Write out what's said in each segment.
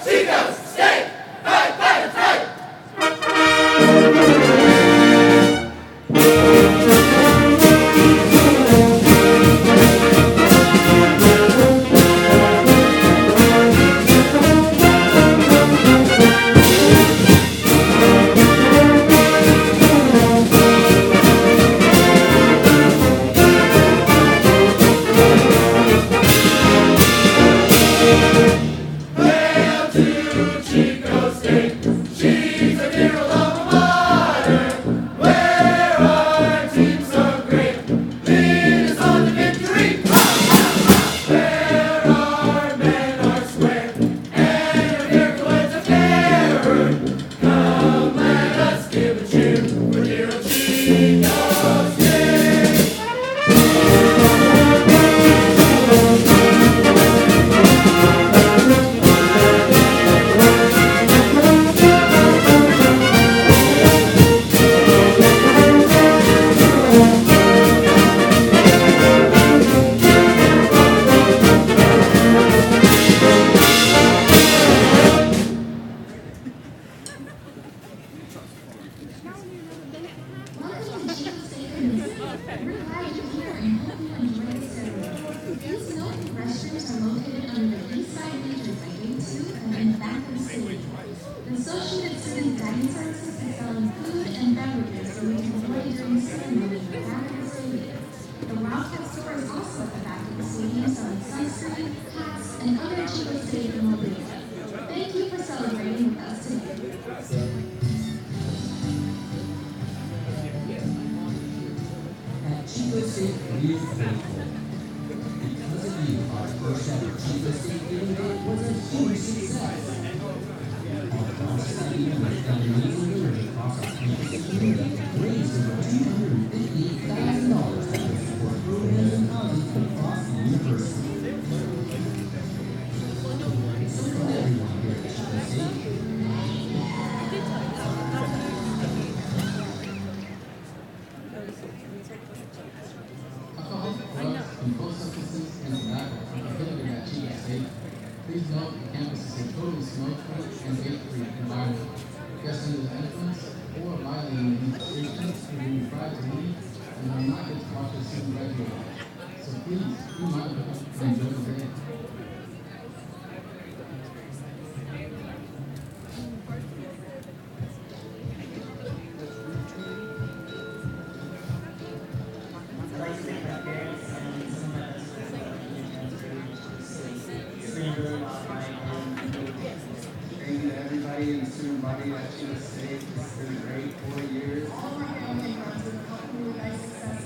Chico, stay! Fight, fight, fight! Chico State Youth Faithful. Because of you, our first ever Chico State Giving Day was a huge success. Our goal study with the amazing leaders across our campus community raised over $258,000 to support programs and causes across the university. So for everyone here at Chico State, controlled substances, and tobacco are prohibited at Chico State. Please note the campus is a totally smoke-free and vape-free environment. Guests under the influence or violating these restrictions will be required to leave and will not get to talk to the student regularly. So please, be mindful and enjoy the day. Thank you to everybody in the student body at Chico State. It's been a great 4 years. All of our family members have helped me with my success.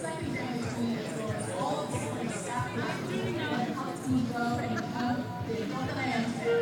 Second family to me as well as all of the support staff that helped me grow and become the adult that I am today.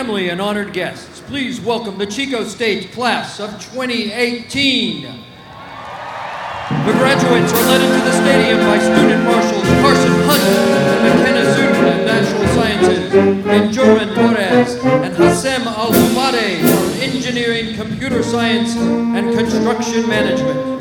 family, and honored guests, please welcome the Chico State Class of 2018. The graduates are led into the stadium by Student Marshals Carson Hunt in McKenna Student and Natural Sciences, and Joran Torres and Hassem Al-Humade for Engineering, Computer Science, and Construction Management.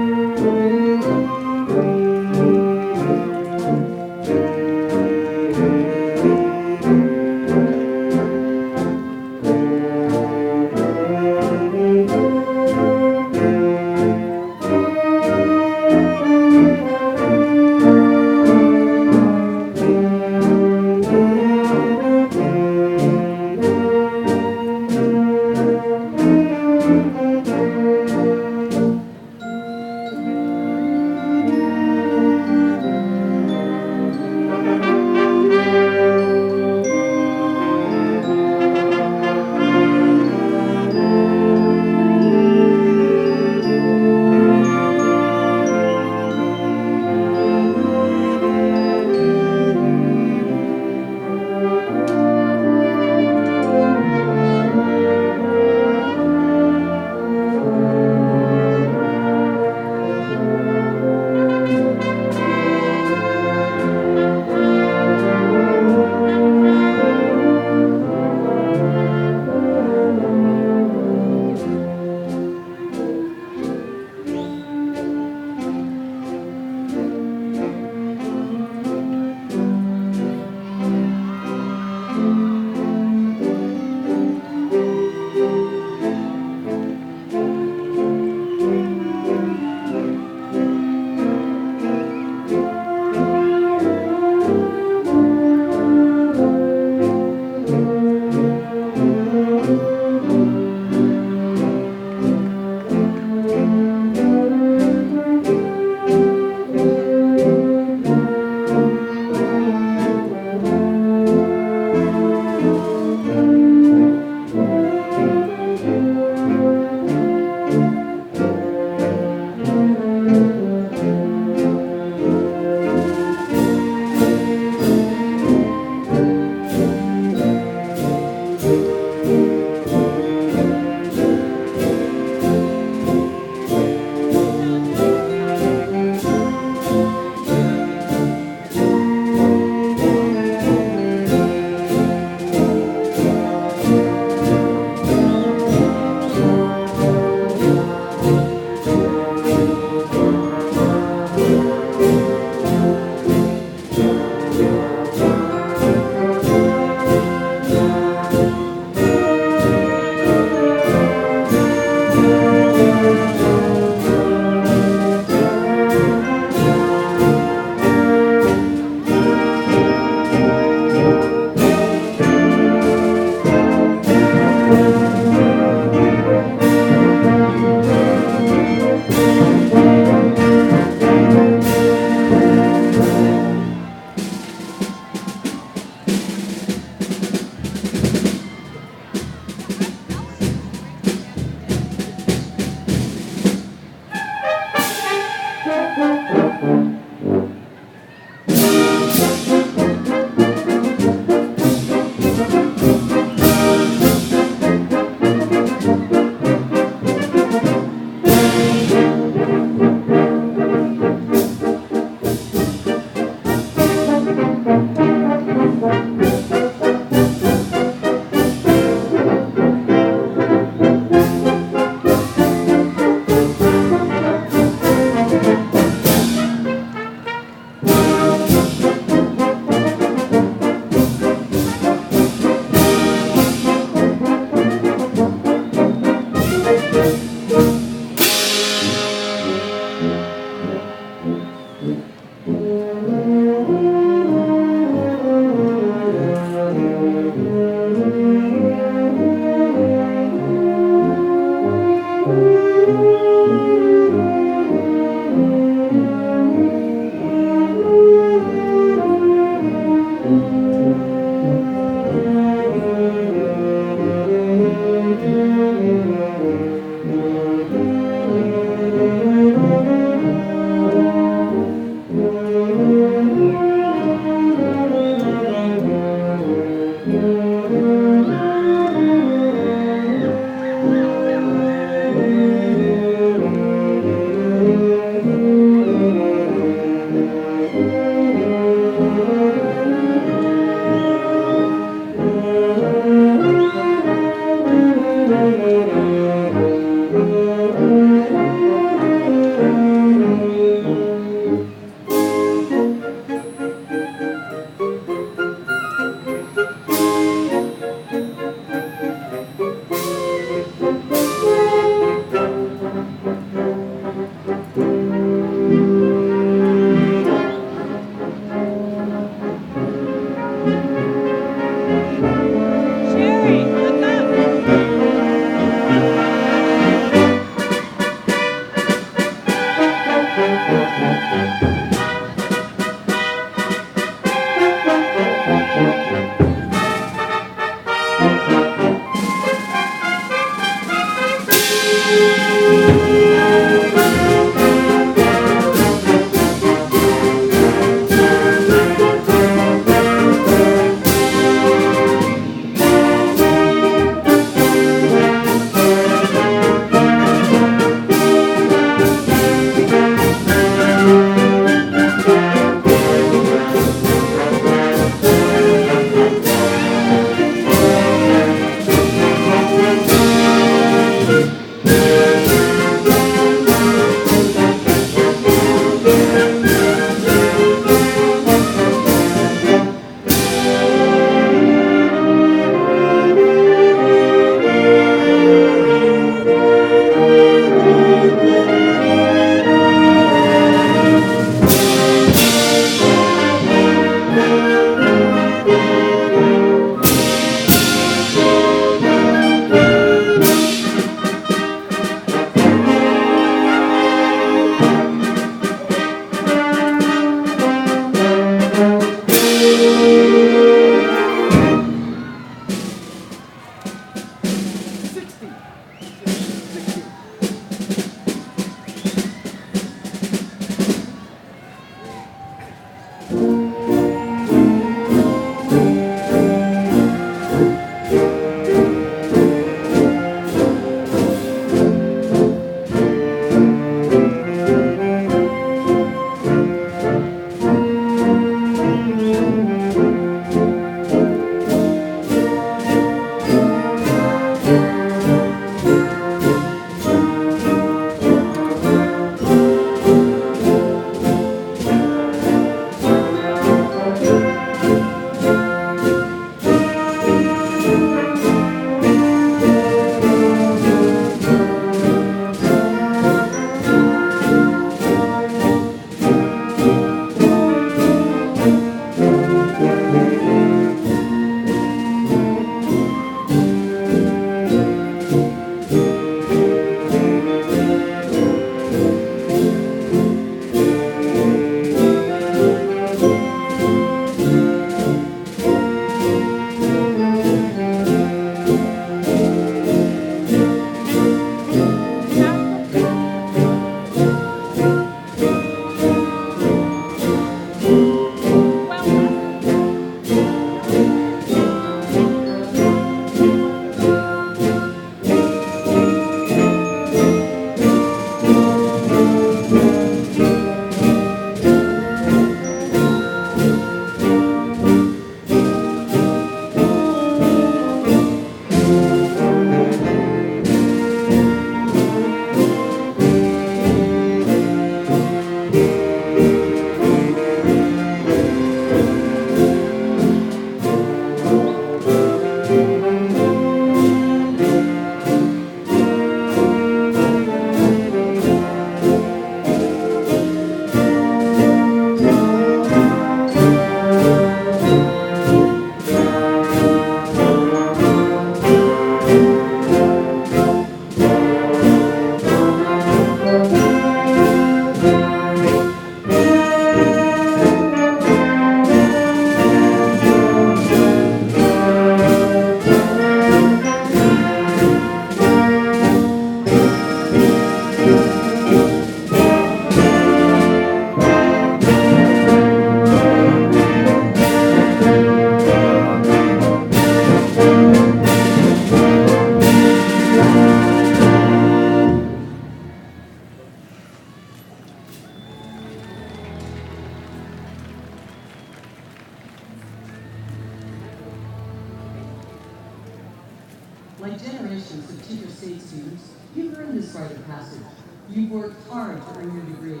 Like generations of Chico State students, you've earned this rite of passage. You've worked hard to earn your degree.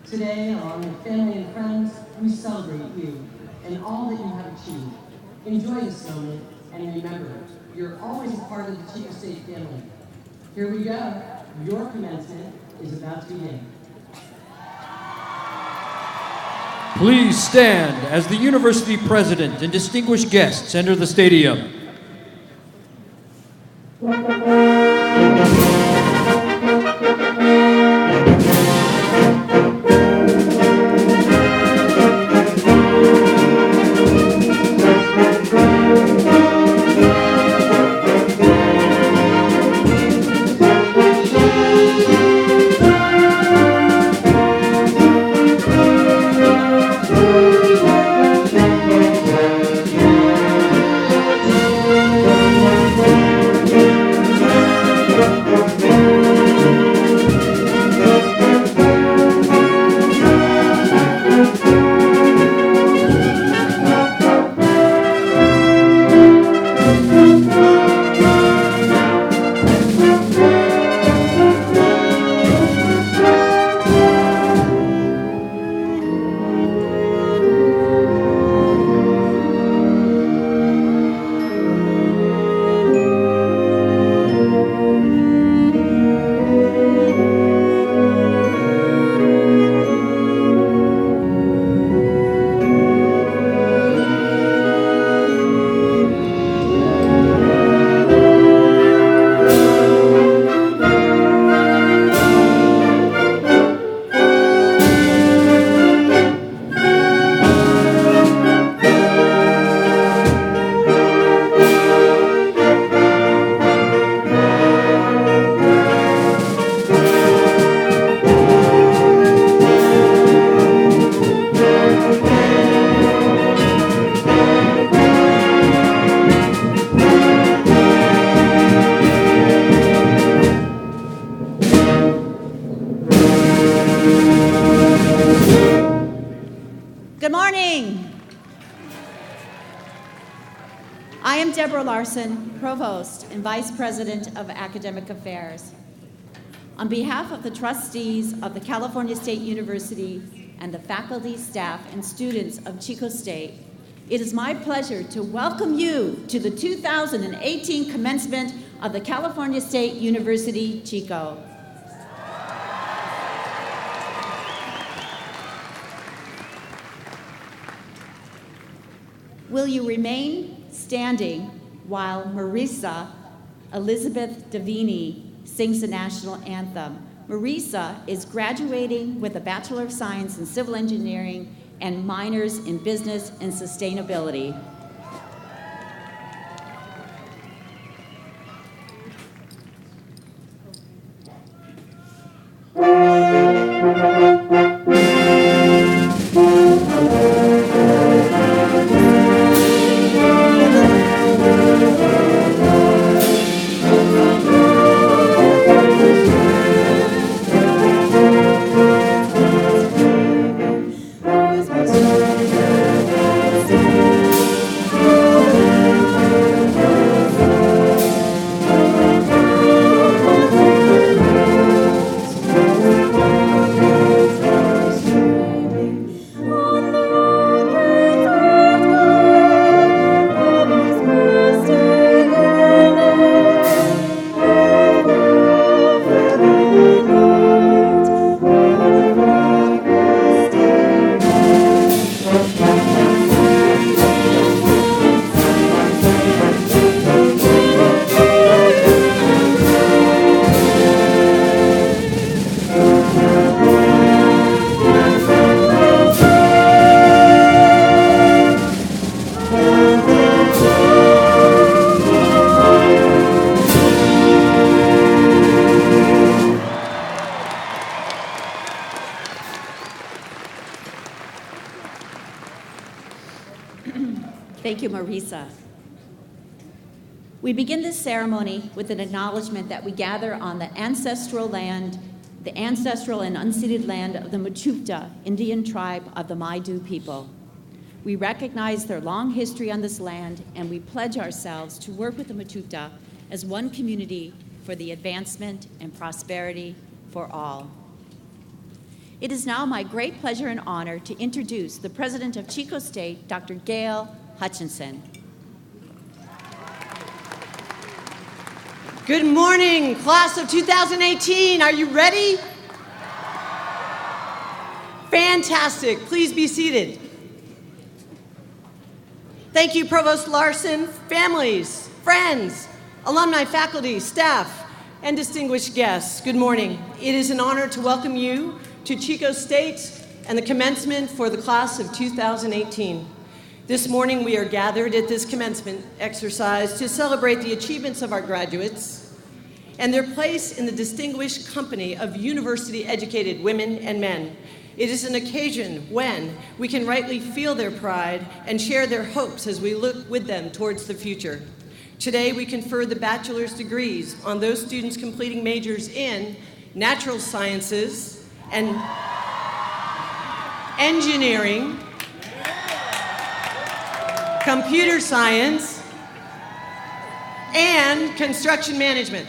Today, along with family and friends, we celebrate you and all that you have achieved. Enjoy this moment, and remember, you're always a part of the Chico State family. Here we go. Your commencement is about to begin. Please stand as the university president and distinguished guests enter the stadium. Good morning. I am Deborah Larson, Provost and Vice President of Academic Affairs. On behalf of the trustees of the California State University and the faculty, staff, and students of Chico State, it is my pleasure to welcome you to the 2018 commencement of the California State University, Chico. Will you remain standing while Marisa Elizabeth Davini sings the national anthem? Marisa is graduating with a Bachelor of Science in Civil Engineering and minors in Business and Sustainability. Thank you, Marisa. We begin this ceremony with an acknowledgement that we gather on the ancestral land, the ancestral and unceded land of the Mechoopda Indian tribe of the Maidu people. We recognize their long history on this land, and we pledge ourselves to work with the Mechoopda as one community for the advancement and prosperity for all. It is now my great pleasure and honor to introduce the President of Chico State, Dr. Gail Hutchinson. Good morning, class of 2018. Are you ready? Fantastic. Please be seated. Thank you, Provost Larson, families, friends, alumni, faculty, staff, and distinguished guests. Good morning. It is an honor to welcome you to Chico State and the commencement for the class of 2018. This morning we are gathered at this commencement exercise to celebrate the achievements of our graduates and their place in the distinguished company of university-educated women and men. It is an occasion when we can rightly feel their pride and share their hopes as we look with them towards the future. Today we confer the bachelor's degrees on those students completing majors in natural sciences and engineering, computer science, and construction management.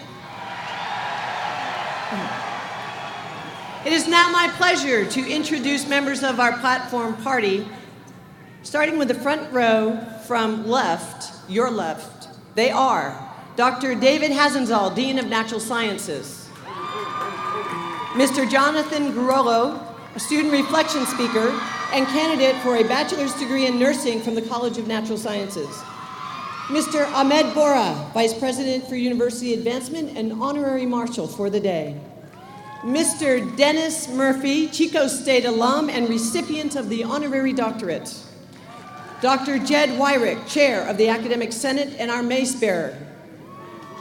It is now my pleasure to introduce members of our platform party, starting with the front row from left, your left. They are Dr. David Hasenzahl, Dean of Natural Sciences, Mr. Jonathan Garolo, a student reflection speaker and candidate for a bachelor's degree in nursing from the College of Natural Sciences, Mr. Ahmed Bora, Vice President for University Advancement and Honorary Marshal for the day, Mr. Dennis Murphy, Chico State alum and recipient of the Honorary Doctorate, Dr. Jed Wyrick, Chair of the Academic Senate and our Mace Bearer,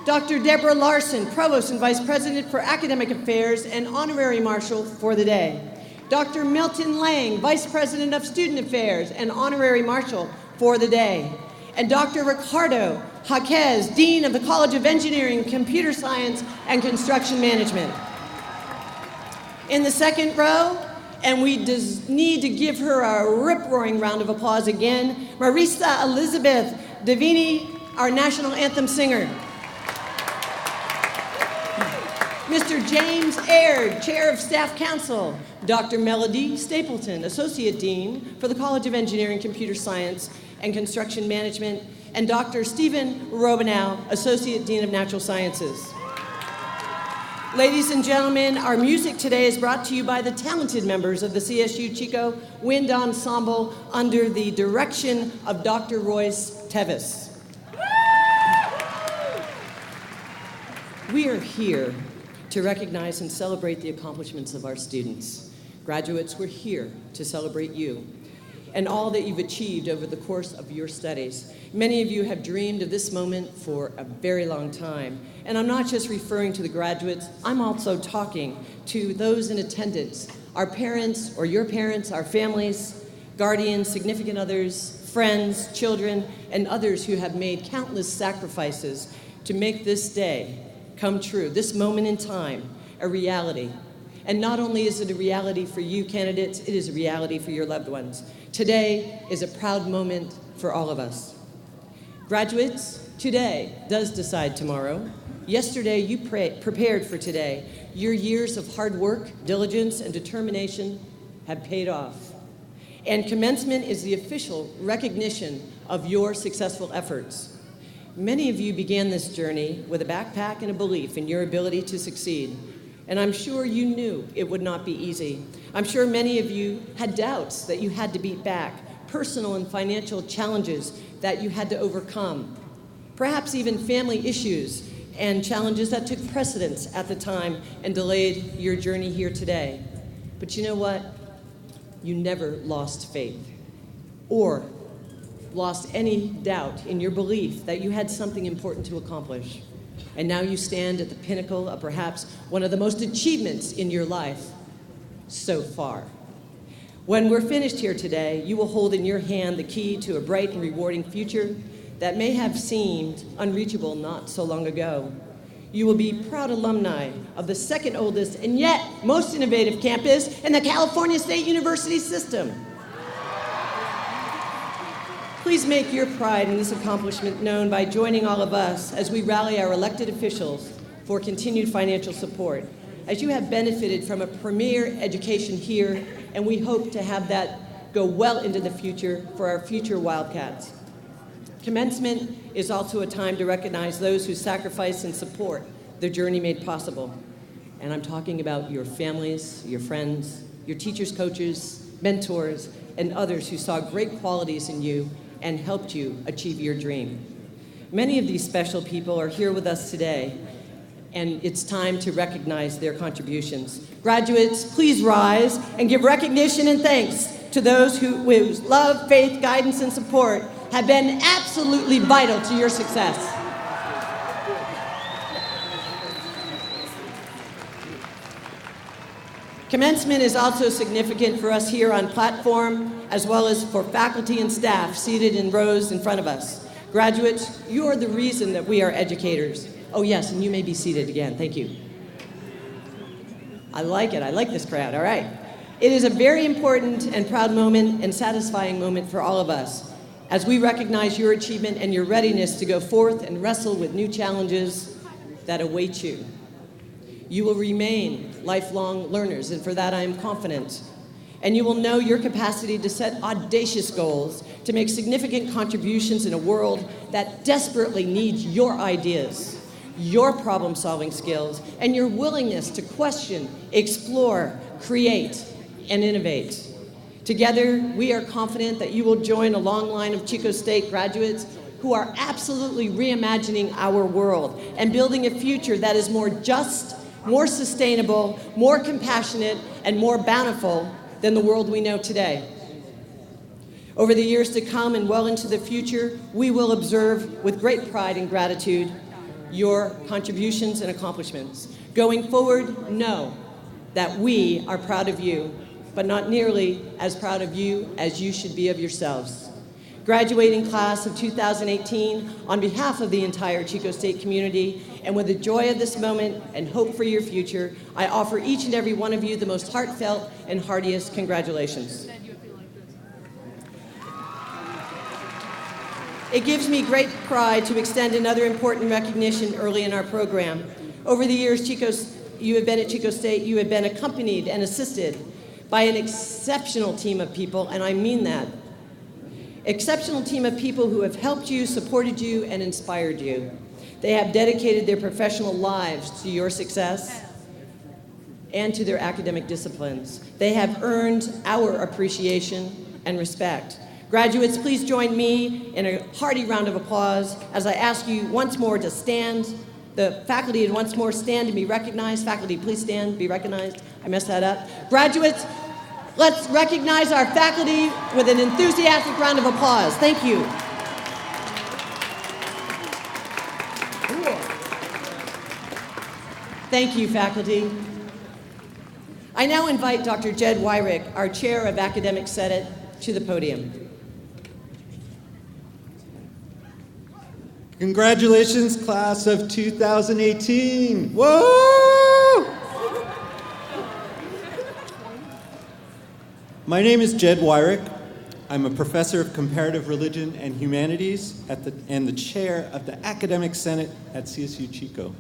Dr. Deborah Larson, Provost and Vice President for Academic Affairs and Honorary Marshal for the day, Dr. Milton Lang, Vice President of Student Affairs and Honorary Marshal for the day, and Dr. Ricardo Jaquez, Dean of the College of Engineering, Computer Science, and Construction Management. In the second row, and we need to give her a rip-roaring round of applause again, Marisa Elizabeth Davini, our national anthem singer. Mr. James Aird, Chair of Staff Council, Dr. Melody Stapleton, Associate Dean for the College of Engineering, Computer Science, and Construction Management, and Dr. Stephen Robinow, Associate Dean of Natural Sciences. Ladies and gentlemen, our music today is brought to you by the talented members of the CSU Chico Wind Ensemble under the direction of Dr. Royce Tevis. We are here to recognize and celebrate the accomplishments of our students. Graduates, we're here to celebrate you and all that you've achieved over the course of your studies. Many of you have dreamed of this moment for a very long time. And I'm not just referring to the graduates, I'm also talking to those in attendance, our parents or your parents, our families, guardians, significant others, friends, children, and others who have made countless sacrifices to make this day come true, this moment in time, a reality. And not only is it a reality for you candidates, it is a reality for your loved ones. Today is a proud moment for all of us. Graduates, today does decide tomorrow. Yesterday you prepared for today. Your years of hard work, diligence, and determination have paid off. And commencement is the official recognition of your successful efforts. Many of you began this journey with a backpack and a belief in your ability to succeed. And I'm sure you knew it would not be easy. I'm sure many of you had doubts that you had to beat back, personal and financial challenges that you had to overcome, perhaps even family issues and challenges that took precedence at the time and delayed your journey here today. But you know what? You never lost faith or lost any doubt in your belief that you had something important to accomplish. And now you stand at the pinnacle of perhaps one of the most achievements in your life so far. When we're finished here today, you will hold in your hand the key to a bright and rewarding future that may have seemed unreachable not so long ago. You will be proud alumni of the second oldest and yet most innovative campus in the California State University system. Please make your pride in this accomplishment known by joining all of us as we rally our elected officials for continued financial support, as you have benefited from a premier education here, and we hope to have that go well into the future for our future Wildcats. Commencement is also a time to recognize those who sacrifice and support the journey made possible. And I'm talking about your families, your friends, your teachers, coaches, mentors, and others who saw great qualities in you and helped you achieve your dream. Many of these special people are here with us today, and it's time to recognize their contributions. Graduates, please rise and give recognition and thanks to those whose love, faith, guidance, and support have been absolutely vital to your success. Commencement is also significant for us here on platform, as well as for faculty and staff seated in rows in front of us. Graduates, you are the reason that we are educators. Oh yes, and you may be seated again, thank you. I like it, I like this crowd, all right. It is a very important and proud moment and satisfying moment for all of us as we recognize your achievement and your readiness to go forth and wrestle with new challenges that await you. You will remain lifelong learners, and for that I am confident. And you will know your capacity to set audacious goals, to make significant contributions in a world that desperately needs your ideas, your problem-solving skills, and your willingness to question, explore, create, and innovate. Together, we are confident that you will join a long line of Chico State graduates who are absolutely reimagining our world and building a future that is more just, more sustainable, more compassionate, and more bountiful than the world we know today. Over the years to come and well into the future, we will observe with great pride and gratitude your contributions and accomplishments. Going forward, know that we are proud of you, but not nearly as proud of you as you should be of yourselves. Graduating class of 2018, on behalf of the entire Chico State community, and with the joy of this moment and hope for your future, I offer each and every one of you the most heartfelt and heartiest congratulations. It gives me great pride to extend another important recognition early in our program. Over the years you have been at Chico State, you have been accompanied and assisted by an exceptional team of people, and I mean that. Exceptional team of people who have helped you, supported you, and inspired you. They have dedicated their professional lives to your success and to their academic disciplines. They have earned our appreciation and respect. Graduates, please join me in a hearty round of applause as I ask you once more to stand. The faculty would once more stand and be recognized. Faculty, please stand, be recognized. I messed that up. Graduates, let's recognize our faculty with an enthusiastic round of applause. Thank you. Thank you, faculty. I now invite Dr. Jed Wyrick, our Chair of Academic Senate, to the podium. Congratulations, class of 2018. Whoa! My name is Jed Wyrick. I'm a professor of comparative religion and humanities and the chair of the Academic Senate at CSU Chico.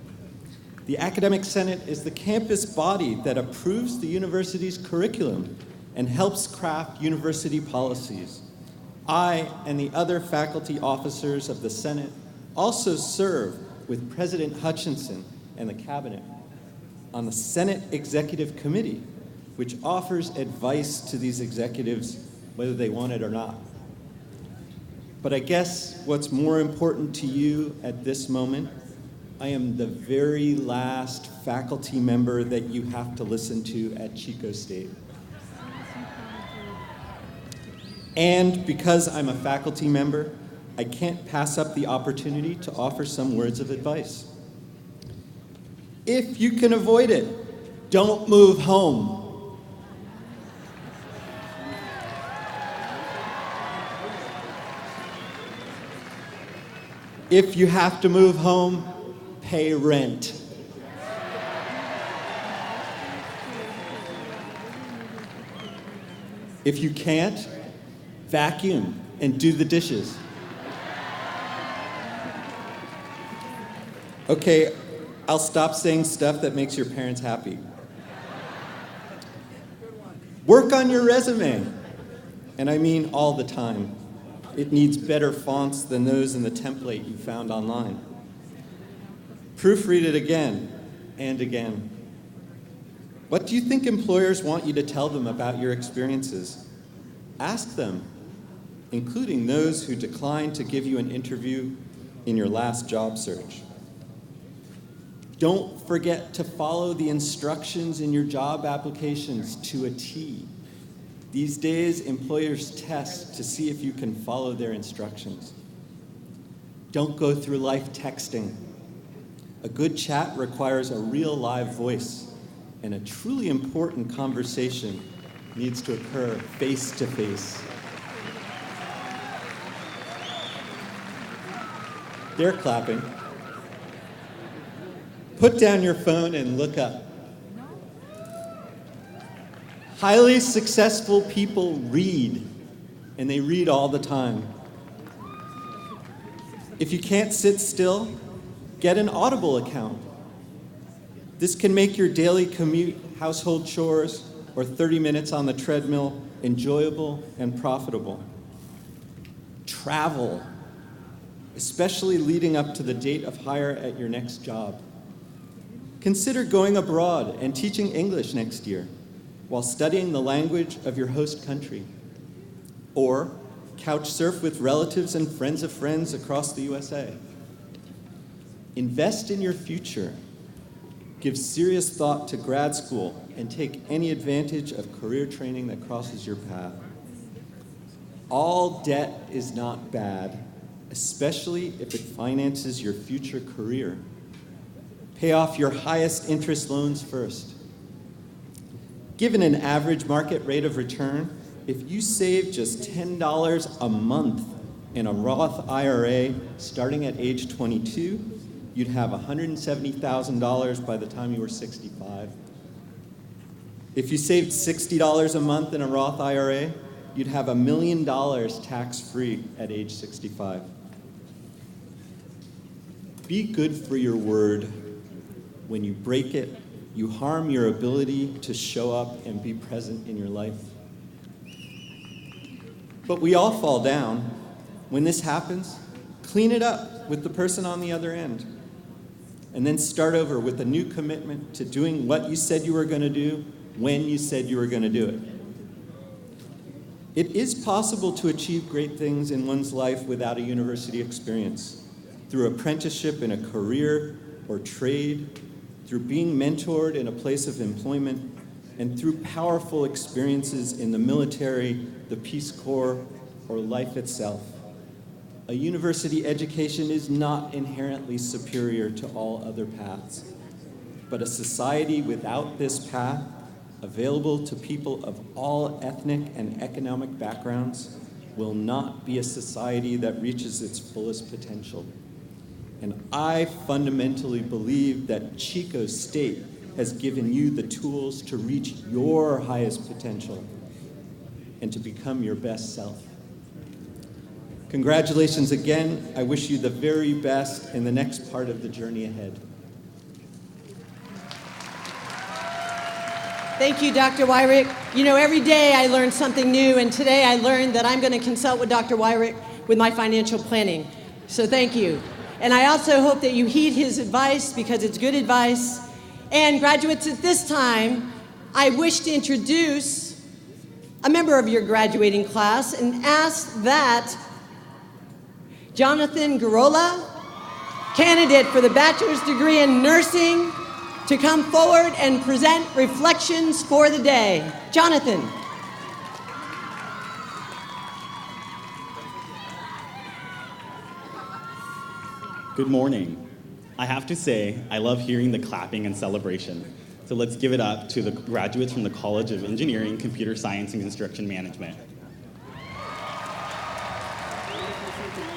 The Academic Senate is the campus body that approves the university's curriculum and helps craft university policies. I and the other faculty officers of the Senate also serve with President Hutchinson and the Cabinet on the Senate Executive Committee, which offers advice to these executives whether they want it or not. But I guess what's more important to you at this moment, I am the very last faculty member that you have to listen to at Chico State. And because I'm a faculty member, I can't pass up the opportunity to offer some words of advice. If you can avoid it, don't move home. If you have to move home, pay rent. If you can't, vacuum. and do the dishes. Okay, I'll stop saying stuff that makes your parents happy. Work on your resume, and I mean all the time. It needs better fonts than those in the template you found online. Proofread it again and again. What do you think employers want you to tell them about your experiences? Ask them, including those who declined to give you an interview in your last job search. Don't forget to follow the instructions in your job applications to a T. These days, employers test to see if you can follow their instructions. Don't go through life texting. A good chat requires a real live voice, and a truly important conversation needs to occur face to face. They're clapping. Put down your phone and look up. Highly successful people read, and they read all the time. If you can't sit still, get an Audible account. This can make your daily commute, household chores, or 30 minutes on the treadmill enjoyable and profitable. Travel, especially leading up to the date of hire at your next job. Consider going abroad and teaching English next year while studying the language of your host country. Or couch surf with relatives and friends of friends across the USA. Invest in your future. Give serious thought to grad school and take any advantage of career training that crosses your path. All debt is not bad, especially if it finances your future career. Pay off your highest interest loans first. Given an average market rate of return, if you save just $10 a month in a Roth IRA starting at age 22, you'd have $170,000 by the time you were 65. If you saved $60 a month in a Roth IRA, you'd have $1 million tax-free at age 65. Be good for your word. When you break it, you harm your ability to show up and be present in your life. But we all fall down. When this happens, clean it up with the person on the other end. And then start over with a new commitment to doing what you said you were going to do when you said you were going to do it. It is possible to achieve great things in one's life without a university experience, through apprenticeship in a career or trade, through being mentored in a place of employment, and through powerful experiences in the military, the Peace Corps, or life itself. A university education is not inherently superior to all other paths, but a society without this path, available to people of all ethnic and economic backgrounds, will not be a society that reaches its fullest potential. And I fundamentally believe that Chico State has given you the tools to reach your highest potential and to become your best self. Congratulations again. I wish you the very best in the next part of the journey ahead. Thank you, Dr. Wyrick. You know, every day I learn something new, and today I learned that I'm going to consult with Dr. Wyrick with my financial planning. So thank you. And I also hope that you heed his advice because it's good advice. And graduates, at this time, I wish to introduce a member of your graduating class and ask that Jonathan Garola, candidate for the bachelor's degree in nursing, to come forward and present reflections for the day. Jonathan. Good morning. I have to say, I love hearing the clapping and celebration. So let's give it up to the graduates from the College of Engineering, Computer Science, and Construction Management.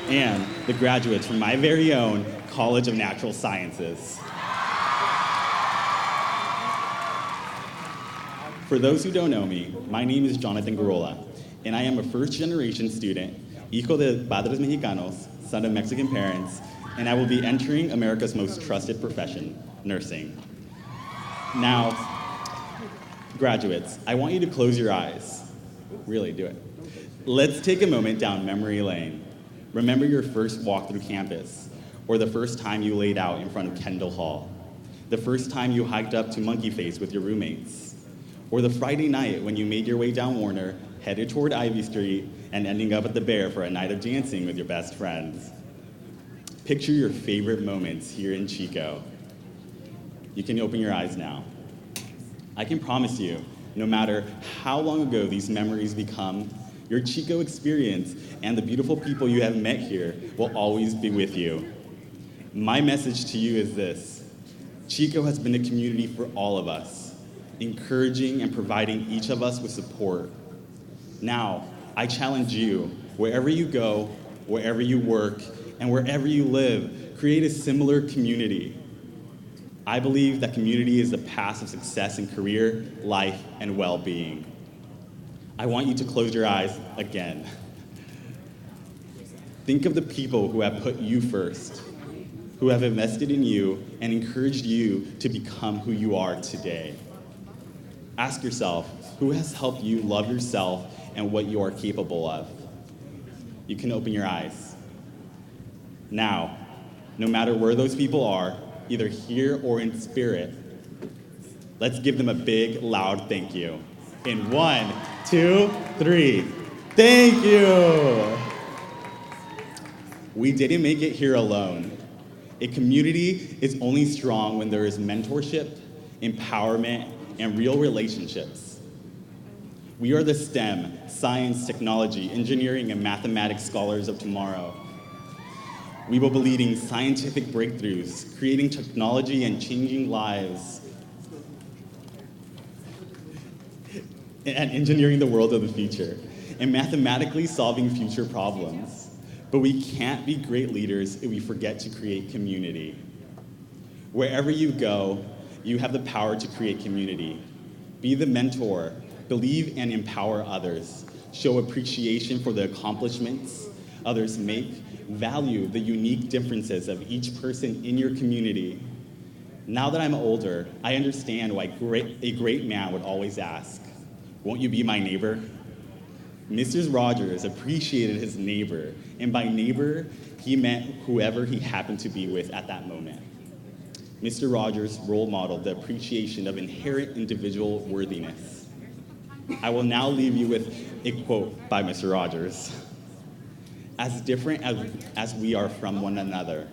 And the graduates from my very own College of Natural Sciences. For those who don't know me, my name is Jonathan Garola, and I am a first-generation student hijo de padres mexicanos, son of Mexican parents, and I will be entering America's most trusted profession, nursing. Now, graduates, I want you to close your eyes. Really, do it. Let's take a moment down memory lane. Remember your first walk through campus, or the first time you laid out in front of Kendall Hall, the first time you hiked up to Monkey Face with your roommates, or the Friday night when you made your way down Warner, headed toward Ivy Street, and ending up at the Bear for a night of dancing with your best friends. Picture your favorite moments here in Chico. You can open your eyes now. I can promise you, no matter how long ago these memories become, your Chico experience and the beautiful people you have met here will always be with you. My message to you is this: Chico has been a community for all of us, encouraging and providing each of us with support. Now, I challenge you, wherever you go, wherever you work, and wherever you live, create a similar community. I believe that community is the path of success in career, life, and well-being. I want you to close your eyes again. Think of the people who have put you first, who have invested in you and encouraged you to become who you are today. Ask yourself, who has helped you love yourself and what you are capable of? You can open your eyes. Now, no matter where those people are, either here or in spirit, let's give them a big, loud thank you. In 1, 2, 3. Thank you! We didn't make it here alone. A community is only strong when there is mentorship, empowerment, and real relationships. We are the STEM, science, technology, engineering, and mathematics scholars of tomorrow. We will be leading scientific breakthroughs, creating technology and changing lives, and engineering the world of the future, and mathematically solving future problems. But we can't be great leaders if we forget to create community. Wherever you go, you have the power to create community. Be the mentor, believe and empower others, show appreciation for the accomplishments others make, value the unique differences of each person in your community. Now that I'm older, I understand why a great man would always ask, "Won't you be my neighbor?" Mr. Rogers appreciated his neighbor, and by neighbor, he meant whoever he happened to be with at that moment. Mr. Rogers role modeled the appreciation of inherent individual worthiness. I will now leave you with a quote by Mr. Rogers. As different as we are from one another,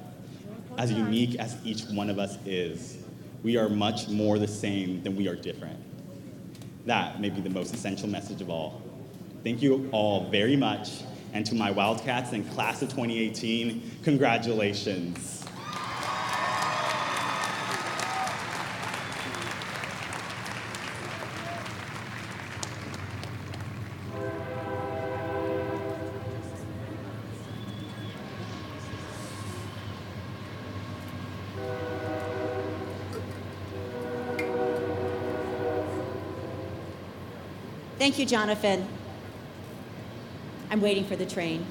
as unique as each one of us is, we are much more the same than we are different. That may be the most essential message of all. Thank you all very much, and to my Wildcats and class of 2018, congratulations. Thank you, Jonathan. I'm waiting for the train.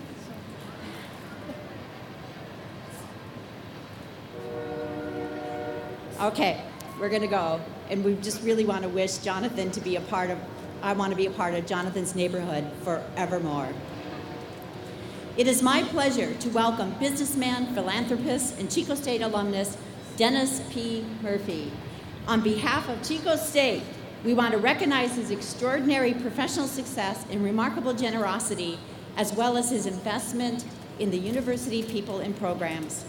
Okay, we're gonna go. And we just really want to wish Jonathan to be a part of, I want to be a part of Jonathan's neighborhood forevermore. It is my pleasure to welcome businessman, philanthropist, and Chico State alumnus, Dennis P. Murphy. On behalf of Chico State, we want to recognize his extraordinary professional success and remarkable generosity, as well as his investment in the university people and programs.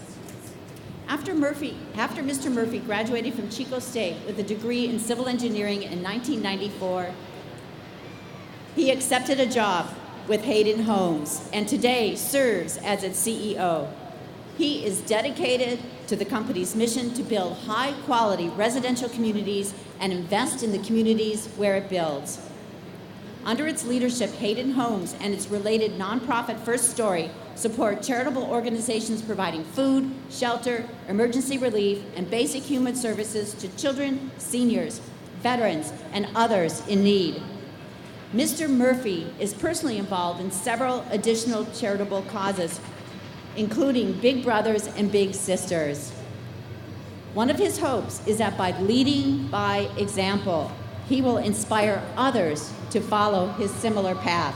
After Mr. Murphy graduated from Chico State with a degree in civil engineering in 1994, he accepted a job with Hayden Homes and today serves as its CEO. He is dedicated to the company's mission to build high-quality residential communities and invest in the communities where it builds. Under its leadership, Hayden Homes and its related nonprofit First Story support charitable organizations providing food, shelter, emergency relief, and basic human services to children, seniors, veterans, and others in need. Mr. Murphy is personally involved in several additional charitable causes, including Big Brothers and Big Sisters. One of his hopes is that by leading by example, he will inspire others to follow his similar path.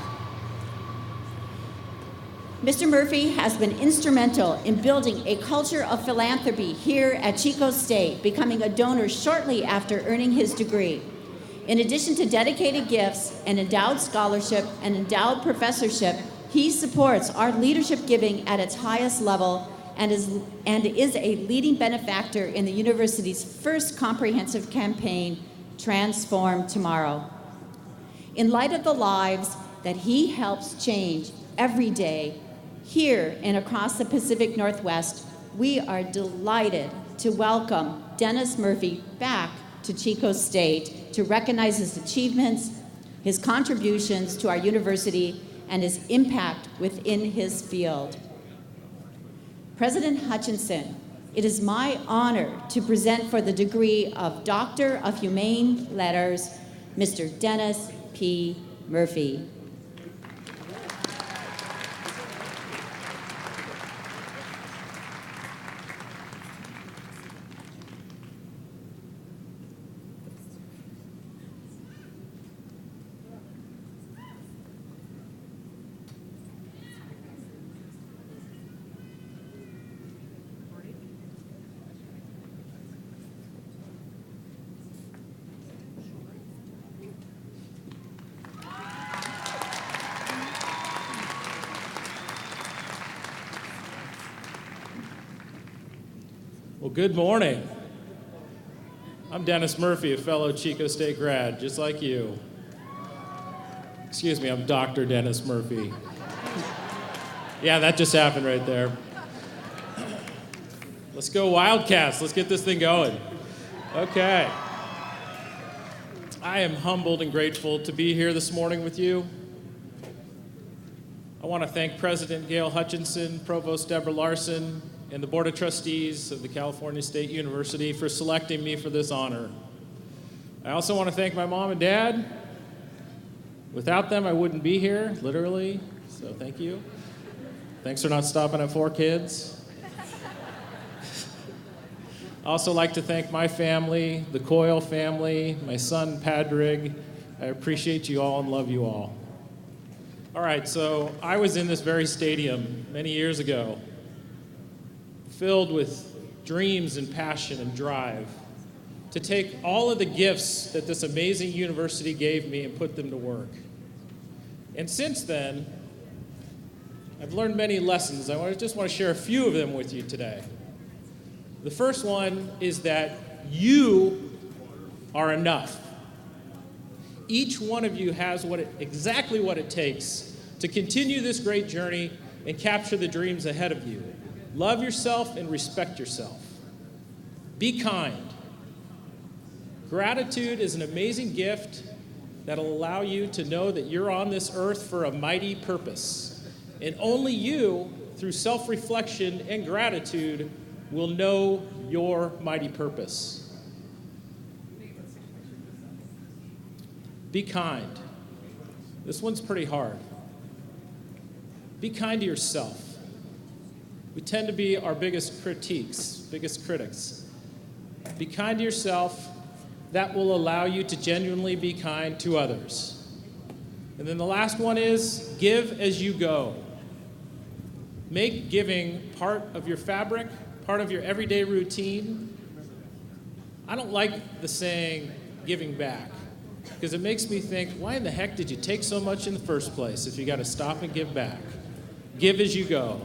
Mr. Murphy has been instrumental in building a culture of philanthropy here at Chico State, becoming a donor shortly after earning his degree. In addition to dedicated gifts, an endowed scholarship, and endowed professorship, he supports our leadership giving at its highest level and is a leading benefactor in the university's first comprehensive campaign, Transform Tomorrow. In light of the lives that he helps change every day, here and across the Pacific Northwest, we are delighted to welcome Dennis Murphy back to Chico State to recognize his achievements, his contributions to our university, and his impact within his field. President Hutchinson, it is my honor to present for the degree of Doctor of Humane Letters, Mr. Dennis P. Murphy. Well, good morning. I'm Dennis Murphy, a fellow Chico State grad, just like you. Excuse me, I'm Dr. Dennis Murphy. Yeah, that just happened right there. Let's go Wildcats. Let's get this thing going. Okay. I am humbled and grateful to be here this morning with you. I want to thank President Gail Hutchinson, Provost Deborah Larson, and the Board of Trustees of the California State University for selecting me for this honor. I also want to thank my mom and dad. Without them, I wouldn't be here, literally, so thank you. Thanks for not stopping at 4 kids. I also like to thank my family, the Coyle family, my son, Padrig. I appreciate you all and love you all. All right, so I was in this very stadium many years ago, filled with dreams and passion and drive to take all of the gifts that this amazing university gave me and put them to work. And since then, I've learned many lessons. I just want to share a few of them with you today. The first one is that you are enough. Each one of you has exactly what it takes to continue this great journey and capture the dreams ahead of you. Love yourself and respect yourself. Be kind. Gratitude is an amazing gift that'll allow you to know that you're on this earth for a mighty purpose. And only you, through self-reflection and gratitude, will know your mighty purpose. Be kind. This one's pretty hard. Be kind to yourself. We tend to be our biggest critics. Be kind to yourself. That will allow you to genuinely be kind to others. And then the last one is give as you go. Make giving part of your fabric, part of your everyday routine. I don't like the saying giving back because it makes me think, why in the heck did you take so much in the first place if you got to stop and give back? Give as you go.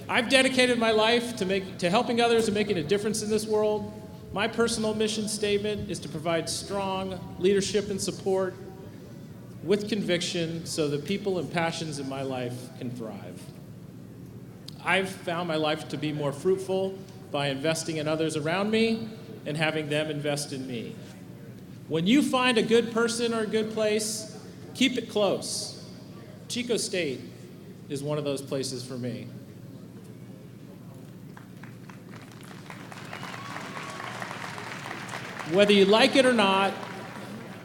I've dedicated my life to helping others and making a difference in this world. My personal mission statement is to provide strong leadership and support with conviction so that people and passions in my life can thrive. I've found my life to be more fruitful by investing in others around me and having them invest in me. When you find a good person or a good place, keep it close. Chico State is one of those places for me. Whether you like it or not,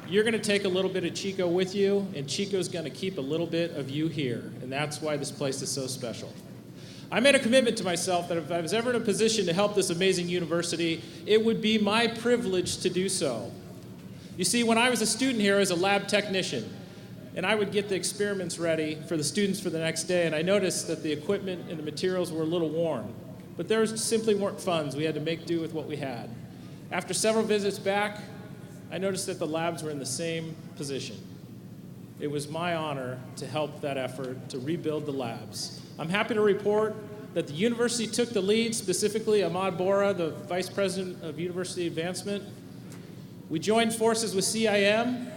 you're going to take a little bit of Chico with you, and Chico's going to keep a little bit of you here. And that's why this place is so special. I made a commitment to myself that if I was ever in a position to help this amazing university, it would be my privilege to do so. You see, when I was a student here as a lab technician, and I would get the experiments ready for the students for the next day, and I noticed that the equipment and the materials were a little worn. But there simply weren't funds. We had to make do with what we had. After several visits back, I noticed that the labs were in the same position. It was my honor to help that effort to rebuild the labs. I'm happy to report that the university took the lead, specifically Ahmad Bora, the Vice President of University Advancement. We joined forces with CIM,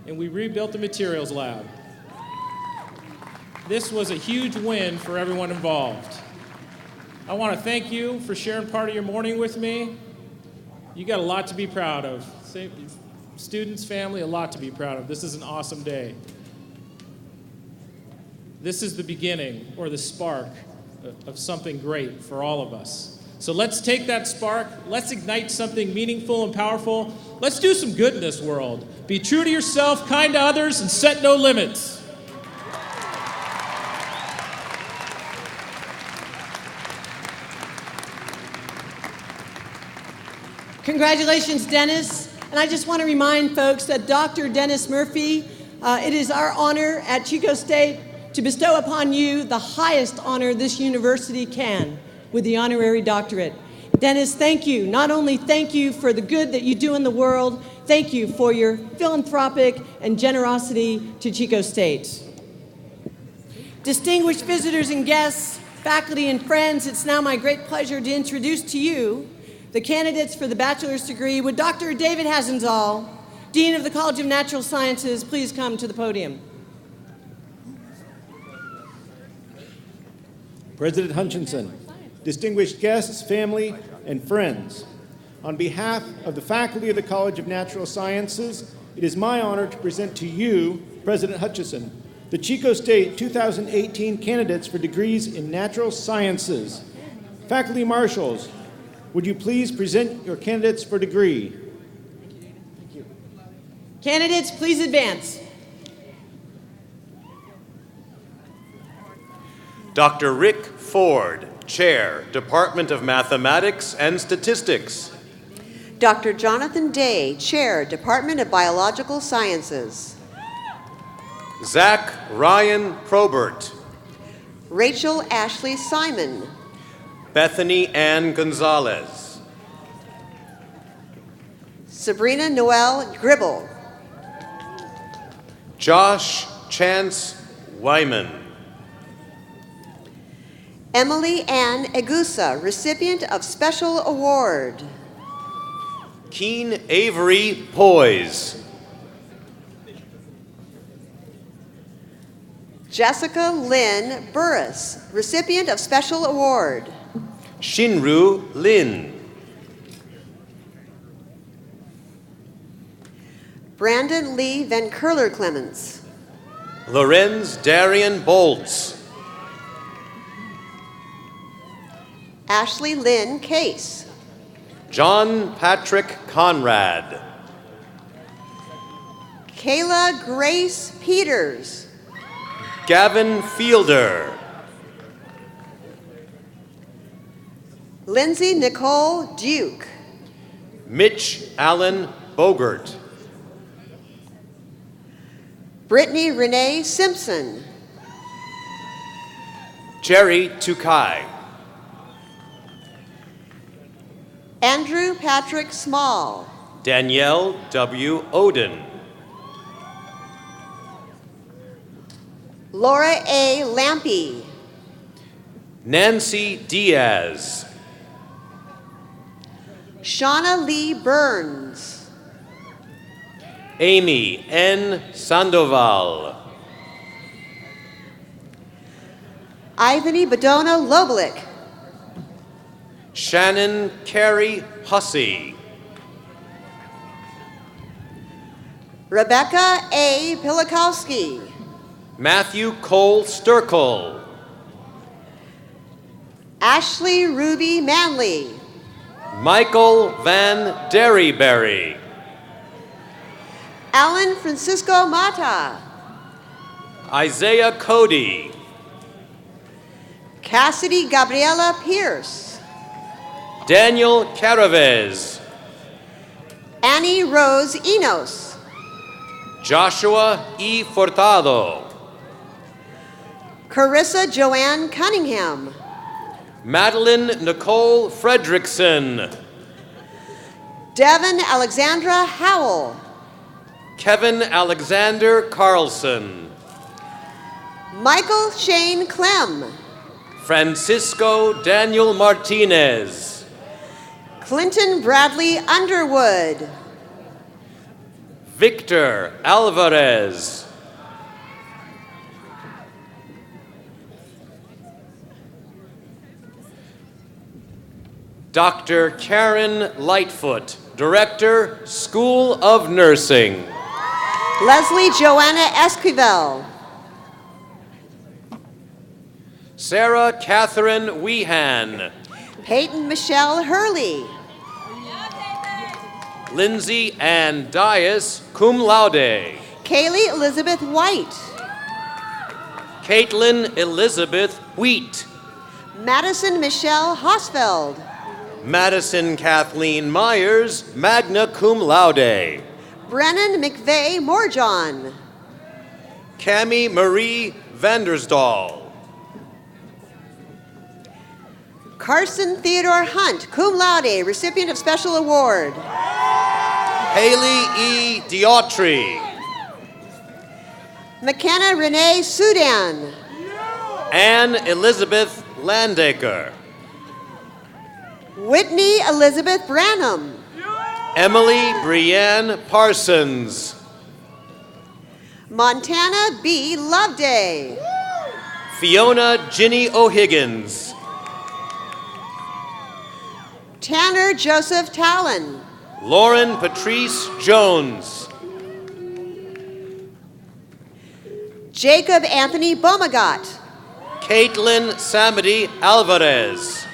and we rebuilt the materials lab. This was a huge win for everyone involved. I want to thank you for sharing part of your morning with me. You got a lot to be proud of. Students, family, a lot to be proud of. This is an awesome day. This is the beginning, or the spark, of something great for all of us. So let's take that spark, let's ignite something meaningful and powerful. Let's do some good in this world. Be true to yourself, kind to others, and set no limits. Congratulations, Dennis. And I just want to remind folks that Dr. Dennis Murphy, it is our honor at Chico State to bestow upon you the highest honor this university can, with the honorary doctorate. Dennis, thank you. Not only thank you for the good that you do in the world, thank you for your philanthropic and generosity to Chico State. Distinguished visitors and guests, faculty and friends, it's now my great pleasure to introduce to you the candidates for the bachelor's degree. Would Dr. David Hasenzahl, Dean of the College of Natural Sciences, please come to the podium? President Hutchinson, distinguished guests, family, and friends, on behalf of the faculty of the College of Natural Sciences, it is my honor to present to you, President Hutchinson, the Chico State 2018 candidates for degrees in natural sciences. Faculty marshals, would you please present your candidates for degree? Thank you. Candidates, please advance. Dr. Rick Ford, Chair, Department of Mathematics and Statistics. Dr. Jonathan Day, Chair, Department of Biological Sciences. Zach Ryan Probert. Rachel Ashley Simon. Bethany Ann Gonzalez. Sabrina Noel Gribble. Josh Chance Wyman. Emily Ann Egusa, recipient of Special Award. Keen Avery Poise. Jessica Lynn Burris, recipient of Special Award. Shinru Lin. Brandon Lee Van Curler Clemens. Lorenz Darian Bolts. Ashley Lynn Case. John Patrick Conrad. Kayla Grace Peters. Gavin Fielder. Lindsay Nicole Duke. Mitch Allen Bogert. Brittany Renee Simpson. Jerry Tukai. Andrew Patrick Small. Danielle W. Oden. Laura A. Lampy. Nancy Diaz. Shauna Lee Burns. Amy N. Sandoval. Ivany Badona Loblick. Shannon Carey Hussey. Rebecca A. Pilikowski. Matthew Cole Sturkle. Ashley Ruby Manley. Michael Van Derryberry. Alan Francisco Mata. Isaiah Cody. Cassidy Gabriela Pierce. Daniel Caravez. Annie Rose Enos. Joshua E. Furtado. Carissa Joanne Cunningham. Madeline Nicole Fredrickson. Devin Alexandra Howell. Kevin Alexander Carlson. Michael Shane Clem. Francisco Daniel Martinez. Clinton Bradley Underwood. Victor Alvarez. Dr. Karen Lightfoot, Director, School of Nursing. Leslie Joanna Esquivel. Sarah Catherine Weehan. Peyton Michelle Hurley. Lindsay Ann Dias, cum laude. Kaylee Elizabeth White. Caitlin Elizabeth Wheat. Madison Michelle Hosfeld. Madison Kathleen Myers, magna cum laude. Brennan McVeigh Morjohn. Cami Marie Vandersdahl. Carson Theodore Hunt, cum laude, recipient of special award. Haley E. Diotri. McKenna Renee Sudan. Anne Elizabeth Landaker. Whitney Elizabeth Branham. Emily Brienne Parsons. Montana B. Loveday. Fiona Ginny O'Higgins. Tanner Joseph Talon. Lauren Patrice Jones. Jacob Anthony Bomagot. Caitlin Samity Alvarez.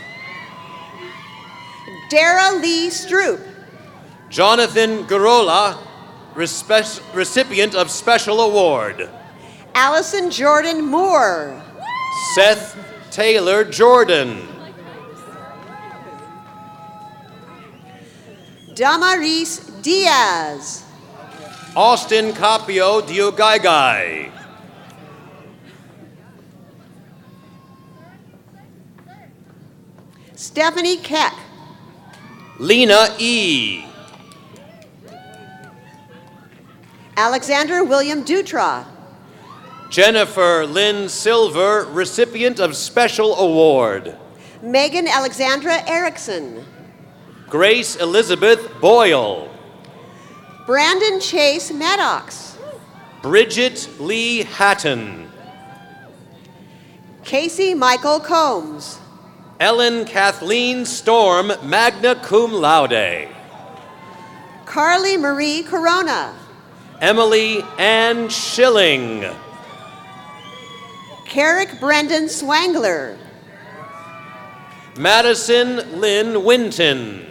Dara Lee Stroop. Jonathan Garola, recipient of special award. Allison Jordan Moore. Seth Taylor Jordan. Damaris Diaz. Austin Capio Diogaigai. Stephanie Keck. Lena E. Alexander William Dutra. Jennifer Lynn Silver, recipient of special award. Megan Alexandra Erickson. Grace Elizabeth Boyle. Brandon Chase Maddox. Bridget Lee Hatton. Casey Michael Combs. Ellen Kathleen Storm, magna cum laude. Carly Marie Corona. Emily Ann Schilling. Carrick Brendan Swangler. Madison Lynn Winton.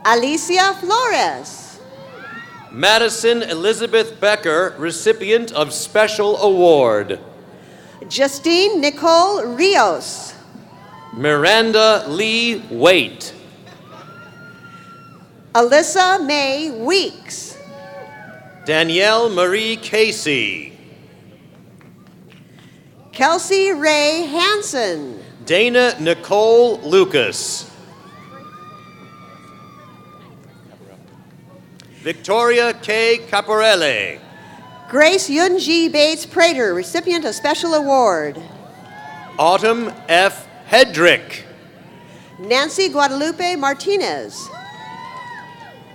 Alicia Flores. Madison Elizabeth Becker, recipient of special award. Justine Nicole Rios. Miranda Lee Waite. Alyssa May Weeks. Danielle Marie Casey. Kelsey Ray Hansen. Dana Nicole Lucas. Victoria K. Caparelli. Grace Yunji Bates Prater, recipient of special award. Autumn F. Hedrick. Nancy Guadalupe Martinez.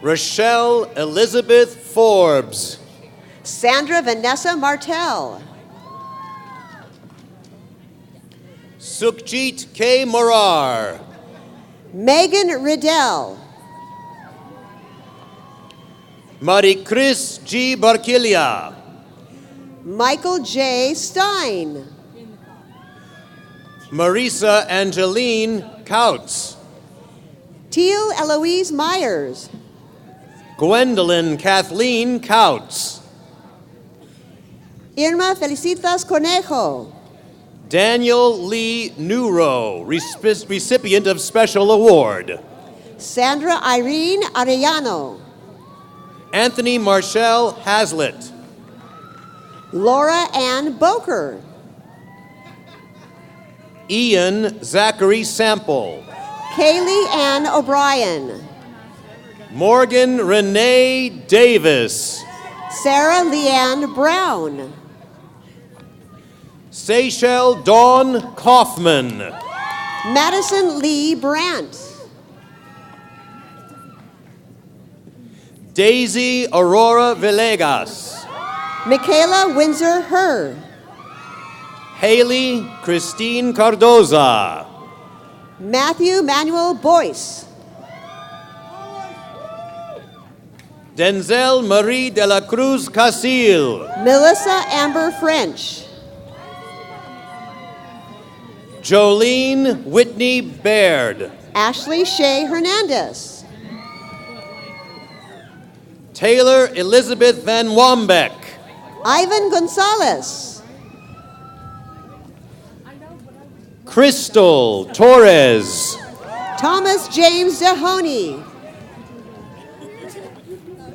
Rochelle Elizabeth Forbes. Sandra Vanessa Martell. Sukhjit K. Morar. Megan Riddell. Marie-Chris G. Barquilia. Michael J. Stein. Marisa Angeline Couts. Teal Eloise Myers. Gwendolyn Kathleen Couts. Irma Felicitas Conejo. Daniel Lee Newrow, recipient of Special Award. Sandra Irene Arellano. Anthony Marshall Hazlitt. Laura Ann Boker. Ian Zachary Sample. Kaylee Ann O'Brien. Morgan Renee Davis. Sarah Leanne Brown. Seychelle Dawn Kaufman. Madison Lee Brandt. Daisy Aurora Villegas. Michaela Windsor Herr. Haley Christine Cardoza. Matthew Manuel Boyce. Denzel Marie de la Cruz Casil. Melissa Amber French. Jolene Whitney Baird. Ashley Shea Hernandez. Taylor Elizabeth Van Wambeck. Ivan Gonzalez. Crystal Torres. Thomas James Dehoney.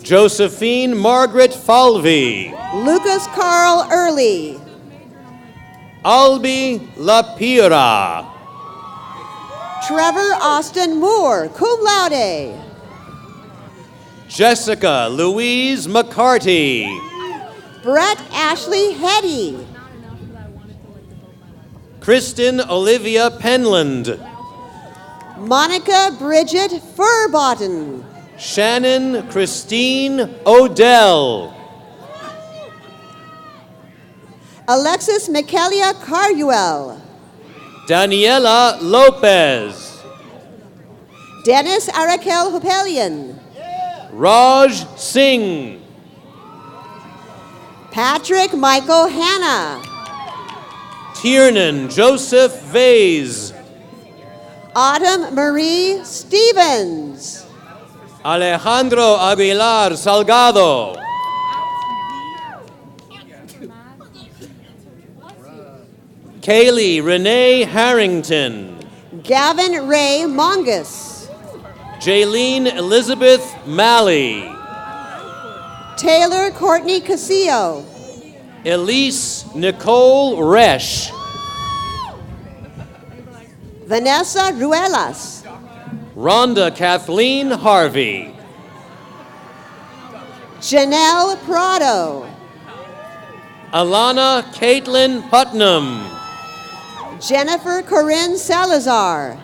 Josephine Margaret Falvey. Lucas Carl Early. Albi Lapira. Trevor Austin Moore, cum laude. Jessica Louise McCarty. Brett Ashley Hetty. Kristen Olivia Penland. Monica Bridget Furbotten. Shannon Christine Odell. Alexis Michaelia Caruel. Daniela Lopez. Dennis Arakel Hopelian. Raj Singh. Patrick Michael Hanna. Tiernan Joseph Vase. Autumn Marie Stevens. Alejandro Aguilar Salgado. Kaylee Renee Harrington. Gavin Ray Mongus. Jaylene Elizabeth Malley. Taylor Courtney Casillo. Elise Nicole Resch. Vanessa Ruelas. Rhonda Kathleen Harvey. Janelle Prado. Alana Caitlin Putnam. Jennifer Corinne Salazar.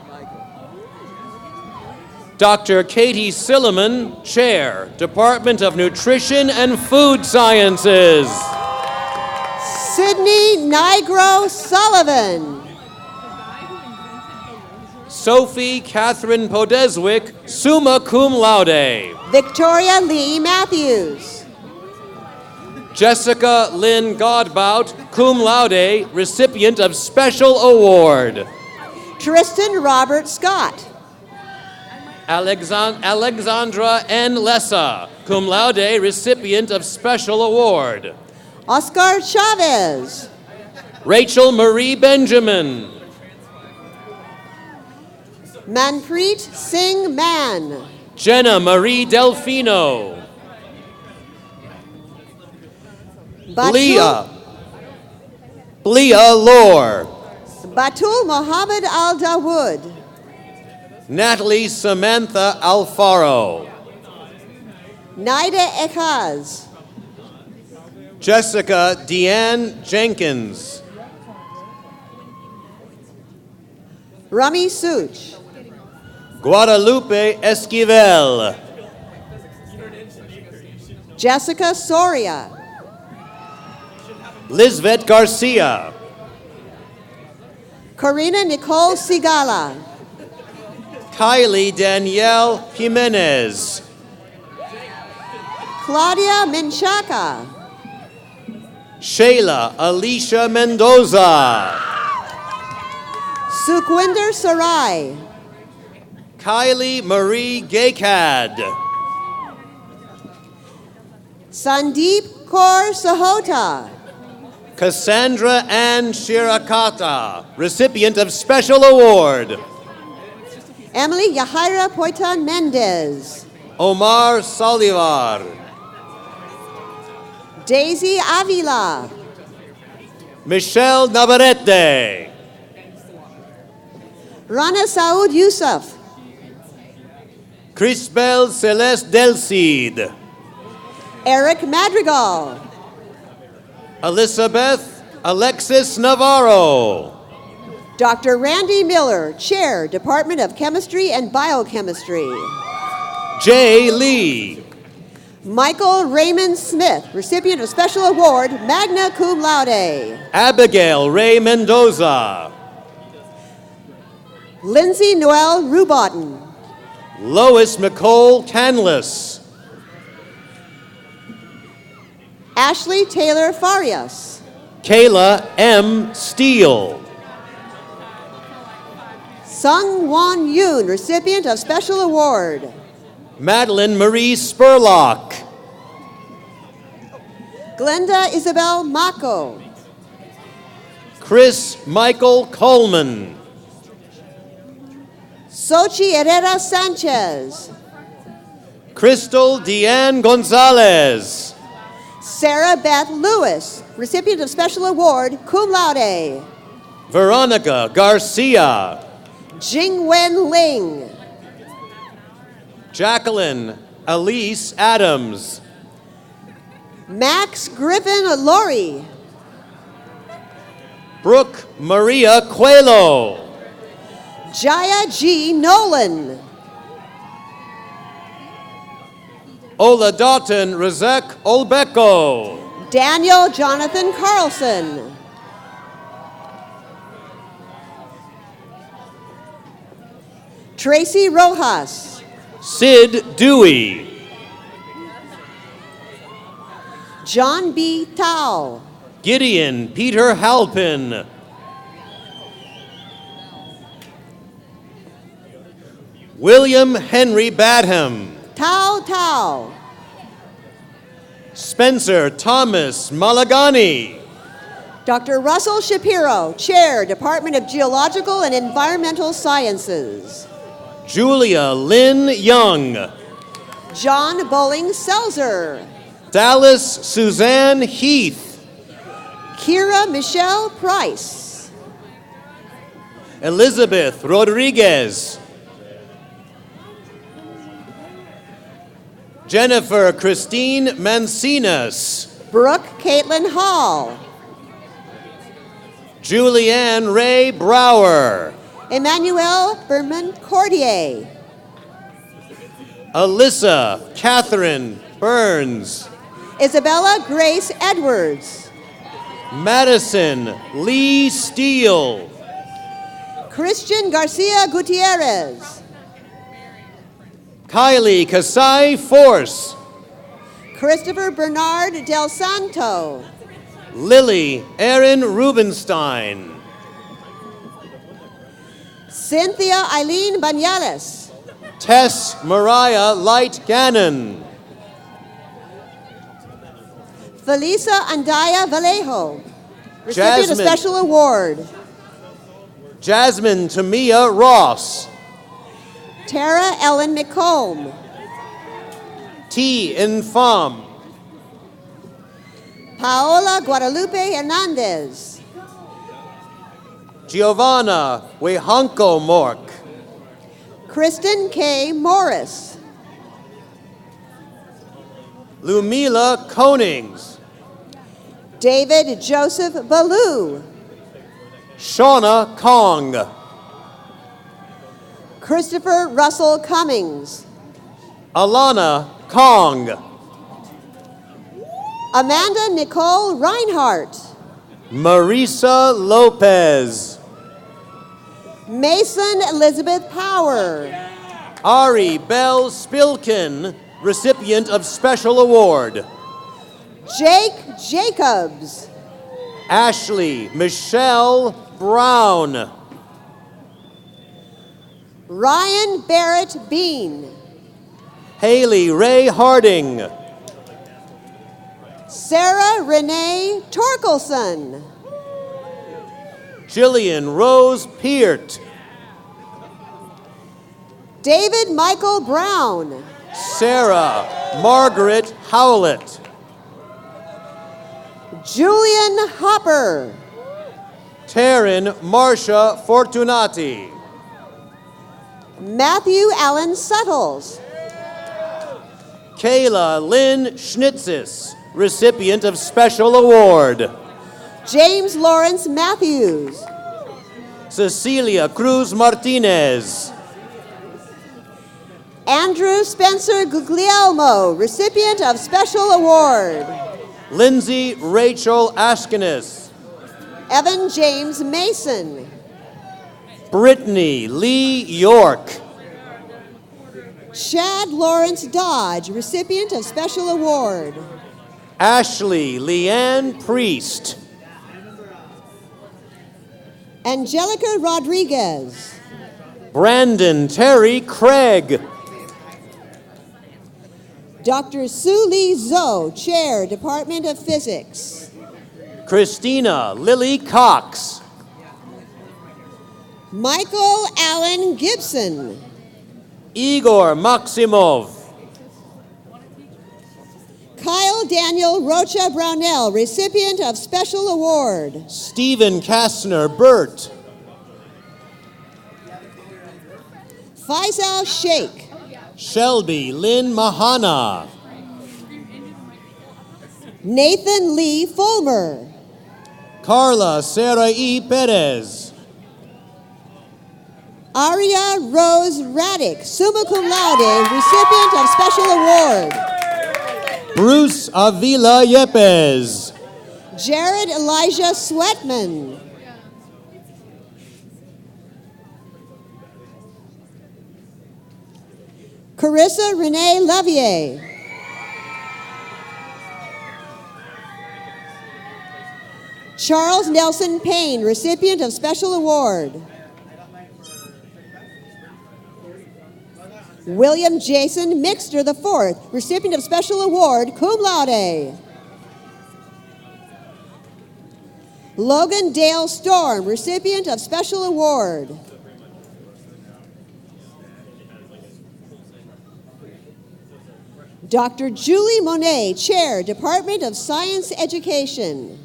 Dr. Katie Silliman, Chair, Department of Nutrition and Food Sciences. Sydney Nigro Sullivan. Sophie Catherine Podeswick, summa cum laude. Victoria Lee Matthews. Jessica Lynn Godbout, cum laude, recipient of Special Award. Tristan Robert Scott. Alexandra N. Lessa, cum laude, recipient of Special Award. Oscar Chavez. Rachel Marie Benjamin. Manpreet Singh Man. Jenna Marie Delfino. Blia Lore. Batul Mohammed Al Dawood. Natalie Samantha Alfaro. Naida Ekaz. Jessica Deanne Jenkins. Rami Such. Guadalupe Esquivel. Jessica Soria. Lisbeth Garcia. Corina Nicole Sigala. Kylie Danielle Jimenez. Claudia Menchaca. Shayla Alicia Mendoza. Sukhwinder Sarai. Kylie Marie Gaykad. Sandeep Kaur Sahota. Cassandra Ann Shirakata, recipient of Special Award. Emily Yahaira Poitan Mendez. Omar Salivar. Daisy Avila. Michelle Navarrete. Rana Saud Yusuf. Crisbel Celeste Del Cid. Eric Madrigal. Elizabeth Alexis Navarro. Dr. Randy Miller, Chair, Department of Chemistry and Biochemistry. Jay Lee. Michael Raymond Smith, recipient of Special Award, magna cum laude. Abigail Ray Mendoza. Lindsay Noel Rubotten. Lois McCole Canlis. Ashley Taylor Farias. Kayla M. Steele. Sung Won Yoon, recipient of Special Award. Madeline Marie Spurlock. Glenda Isabel Mako. Chris Michael Coleman. Sochi Herrera Sanchez. Crystal Deanne Gonzalez. Sarah Beth Lewis, recipient of Special Award, cum laude. Veronica Garcia. Jingwen Ling. Jacqueline Elise Adams. Max Griffin Laurie. Brooke Maria Coelho. Jaya G. Nolan. Ola Doughton Razek Olbeko. Daniel Jonathan Carlson. Tracy Rojas. Sid Dewey. John B. Tao. Gideon Peter Halpin. William Henry Badham. Tao Tao. Spencer Thomas Malagani. Dr. Russell Shapiro, Chair, Department of Geological and Environmental Sciences. Julia Lynn Young. John Bowling Selzer. Dallas Suzanne Heath. Kira Michelle Price. Elizabeth Rodriguez. Jennifer Christine Mancinas. Brooke Caitlin Hall. Julianne Ray Brower. Emmanuel Berman Cordier. Alyssa Catherine Burns. Isabella Grace Edwards. Madison Lee Steele. Christian Garcia Gutierrez. Kylie Kasai Force. Christopher Bernard Del Santo. Lily Erin Rubenstein. Cynthia Eileen Banyales. Tess Mariah Light Gannon. Felisa Andaya Vallejo, recipient of Special Award. Jasmine Tamia Ross. Tara Ellen McComb. T. Infam. Paola Guadalupe Hernandez. Giovanna Wehanko Mork. Kristen K. Morris. Lumila Konings. David Joseph Ballou. Shauna Kong. Christopher Russell Cummings. Alana Kong. Amanda Nicole Reinhardt. Marisa Lopez. Mason Elizabeth Power. Ari Bell Spilkin, recipient of Special Award. Jake Jacobs. Ashley Michelle Brown. Ryan Barrett Bean. Haley Ray Harding. Sarah Renee Torkelson. Jillian Rose Peart. David Michael Brown. Sarah Margaret Howlett. Julian Hopper. Taryn Marcia Fortunati. Matthew Allen Suttles. Kayla Lynn Schnitzis, recipient of Special Award. James Lawrence Matthews. Cecilia Cruz Martinez. Andrew Spencer Guglielmo, recipient of Special Award. Lindsay Rachel Ashkenas. Evan James Mason. Brittany Lee York. Chad Lawrence Dodge, recipient of Special Award. Ashley Leanne Priest. Angelica Rodriguez. Brandon Terry Craig. Dr. Sue Lee Zoe, Chair, Department of Physics. Christina Lily Cox. Michael Allen Gibson. Igor Maximov. Kyle Daniel Rocha Brownell, recipient of Special Award. Stephen Kastner Burt. Faisal Sheikh. Shelby Lynn Mahana. Nathan Lee Fulmer. Carla Sarah E. Perez. Aria Rose Raddick, summa cum laude, recipient of Special Award. Bruce Avila Yepes. Jared Elijah Sweatman. Carissa Renee Lavier. Charles Nelson Payne, recipient of Special Award. William Jason Mixter IV, recipient of Special Award, cum laude. Logan Dale Storm, recipient of Special Award. Dr. Julie Monet, Chair, Department of Science Education.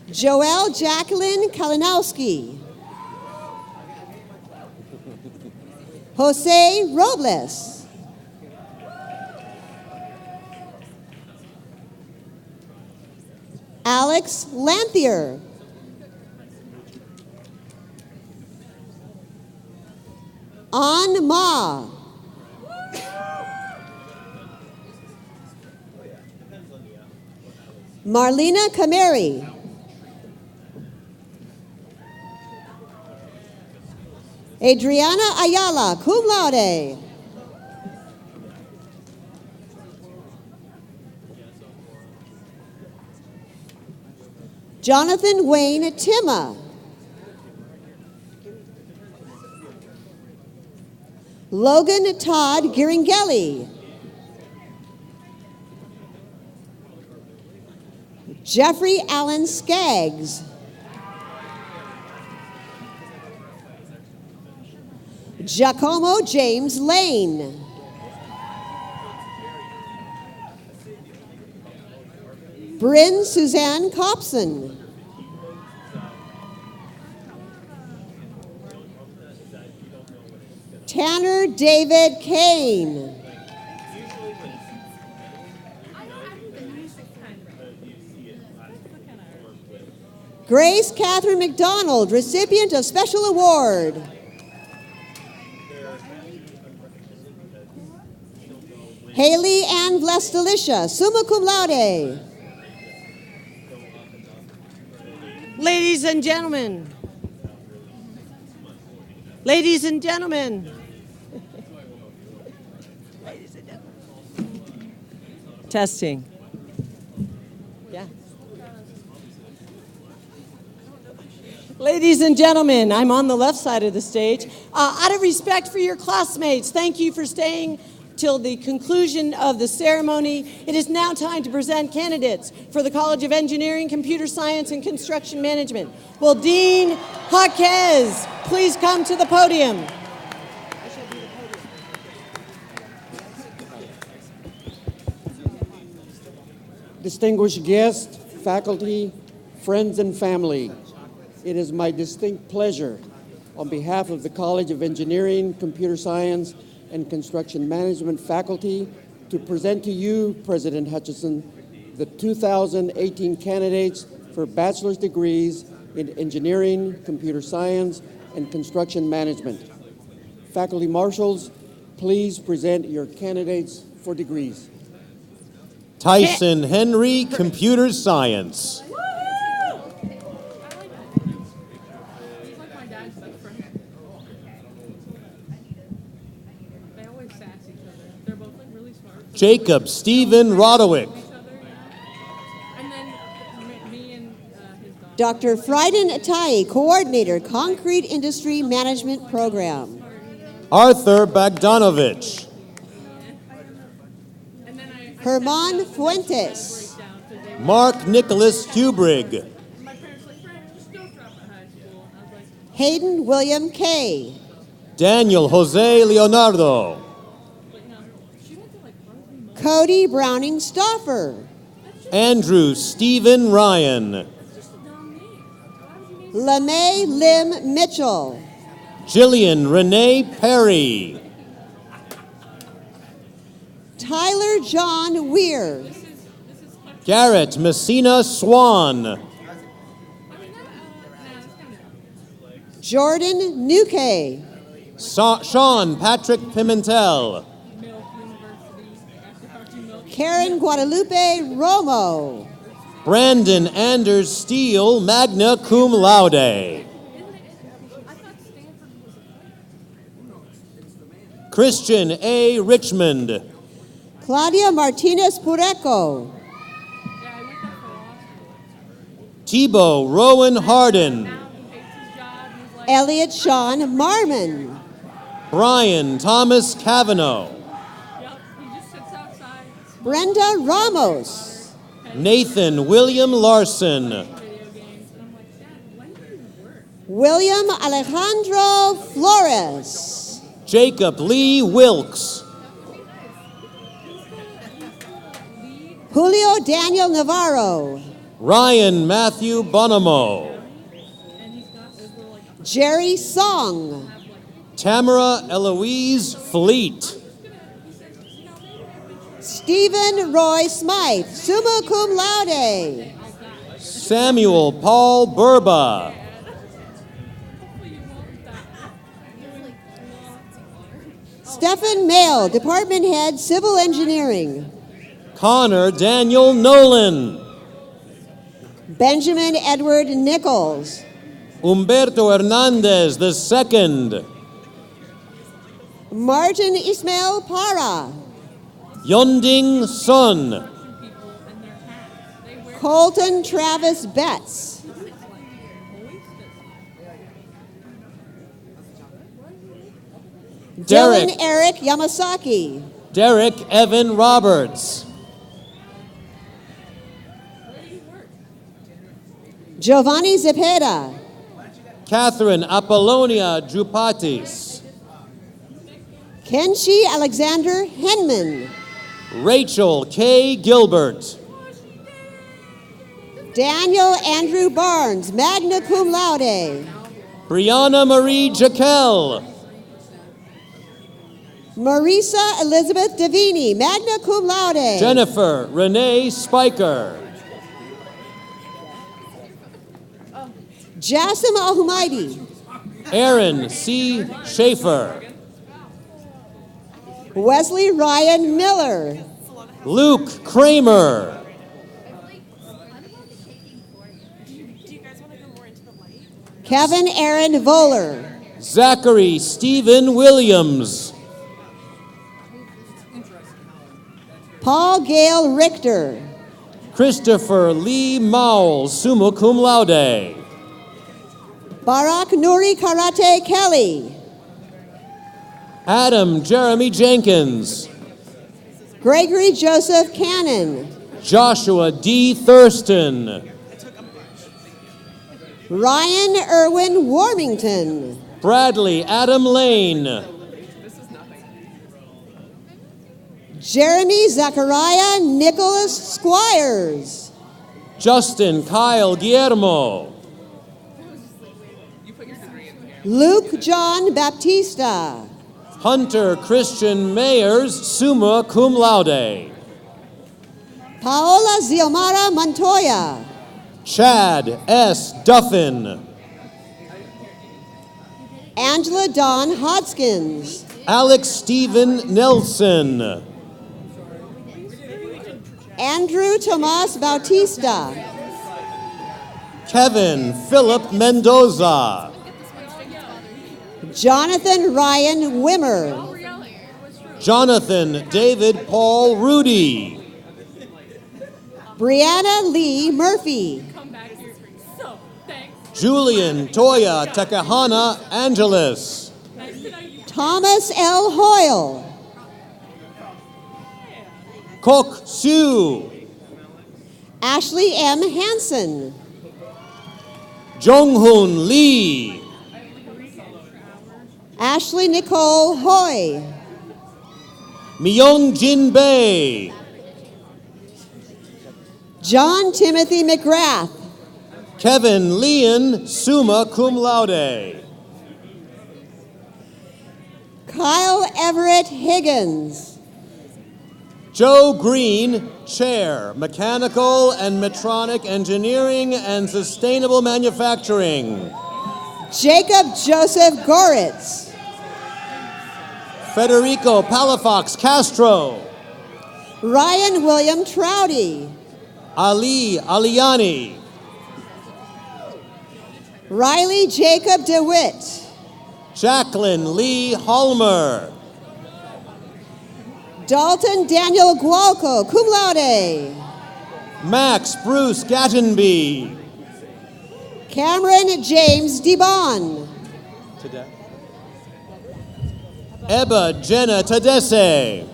Joelle Jacqueline Kalinowski. Jose Robles. Alex Lanthier. An Ma. Marlena Kameri. Adriana Ayala, cum laude. Jonathan Wayne Timma. Logan Todd Giringeli. Jeffrey Allen Skaggs. Giacomo James Lane. Bryn Suzanne Copson. Tanner David Kane. Grace Catherine McDonald, recipient of Special Award. Haley Ann Vlastelicia, summa cum laude. Ladies and gentlemen. Ladies and gentlemen. Testing. Yeah. Ladies and gentlemen, I'm on the left side of the stage. Out of respect for your classmates, thank you for staying till the conclusion of the ceremony. It is now time to present candidates for the College of Engineering, Computer Science, and Construction Management. Will Dean Jaquez please come to the podium? Distinguished guests, faculty, friends, and family, it is my distinct pleasure on behalf of the College of Engineering, Computer Science, and Construction Management faculty to present to you, President Hutchinson, the 2018 candidates for bachelor's degrees in Engineering, Computer Science, and Construction Management. Faculty marshals, please present your candidates for degrees. Tyson Henry, Computer Science. Jacob Stephen Roderick. Dr. Frieden Atai, Coordinator, Concrete Industry Management Program. Arthur Bogdanovich. Herman Fuentes. Mark Nicholas Hubrig. Hayden William Kay. Daniel Jose Leonardo. Cody Browning Stauffer. Andrew Stephen Ryan. LeMay Lim Mitchell. Jillian Renee Perry. Tyler John Weir. Garrett Messina Swan. Jordan Nuke. Sean Patrick Pimentel. Karen Guadalupe Romo. Brandon Anders Steele, magna cum laude. Christian A. Richmond. Claudia Martinez Pureco. Tebow Rowan Harden. Elliot Sean Marmon. Brian Thomas Cavanaugh. Brenda Ramos. Nathan William Larson. William Alejandro Flores. Jacob Lee Wilkes. Julio Daniel Navarro. Ryan Matthew Bonomo. Jerry Song. Tamara Eloise Fleet. Stephen Roy Smythe, summa cum laude. Samuel Paul Burba. Stephen Mail, Department Head, Civil Engineering. Connor Daniel Nolan. Benjamin Edward Nichols. Humberto Hernandez II. Martin Ismail Para. Yonding Sun. Colton Travis Betts. Dylan Eric Yamasaki. Derek Evan Roberts. Giovanni Zepeda. Catherine Apollonia Jupatis. Kenshi Alexander Henman. Rachel K. Gilbert. Daniel Andrew Barnes, magna cum laude. Brianna Marie Jaquel. Marisa Elizabeth Davini, magna cum laude. Jennifer Renee Spiker. Jassim Al-Humaidi. Aaron C. Schaefer. Wesley Ryan Miller. Luke Kramer. Kevin Aaron Voller. Zachary Stephen Williams. Paul Gale Richter. Christopher Lee Mowell, summa cum laude. Barak Nuri Karate Kelly. Adam Jeremy Jenkins. Gregory Joseph Cannon. Joshua D. Thurston. Ryan Irwin Warmington. Bradley Adam Lane. Jeremy Zachariah Nicholas Squires. Justin Kyle Guillermo. Luke John Baptista. Hunter Christian Mayers, summa cum laude. Paola Ziomara Montoya. Chad S. Duffin. Angela Dawn Hodskins. Alex Stephen Nelson. Andrew Tomas Bautista. Kevin Philip Mendoza. Jonathan Ryan Wimmer. Jonathan David Paul Rudy. Brianna Lee Murphy. Julian Toya Takahana Angeles. Thomas L. Hoyle. Kok Sue. Ashley M. Hansen. Jonghoon Lee. Ashley Nicole Hoy. Myung Jin Bae. John Timothy McGrath. Kevin Leon, summa cum laude. Kyle Everett Higgins. Joe Green, Chair, Mechanical and Metronic Engineering and Sustainable Manufacturing. Jacob Joseph Goritz. Federico Palafox Castro. Ryan William Trouty. Ali Aliani. Riley Jacob DeWitt. Jacqueline Lee Holmer. Dalton Daniel Gualco, cum laude. Max Bruce Gattenby. Cameron James DeBon. Ebba Jenna Tadesse.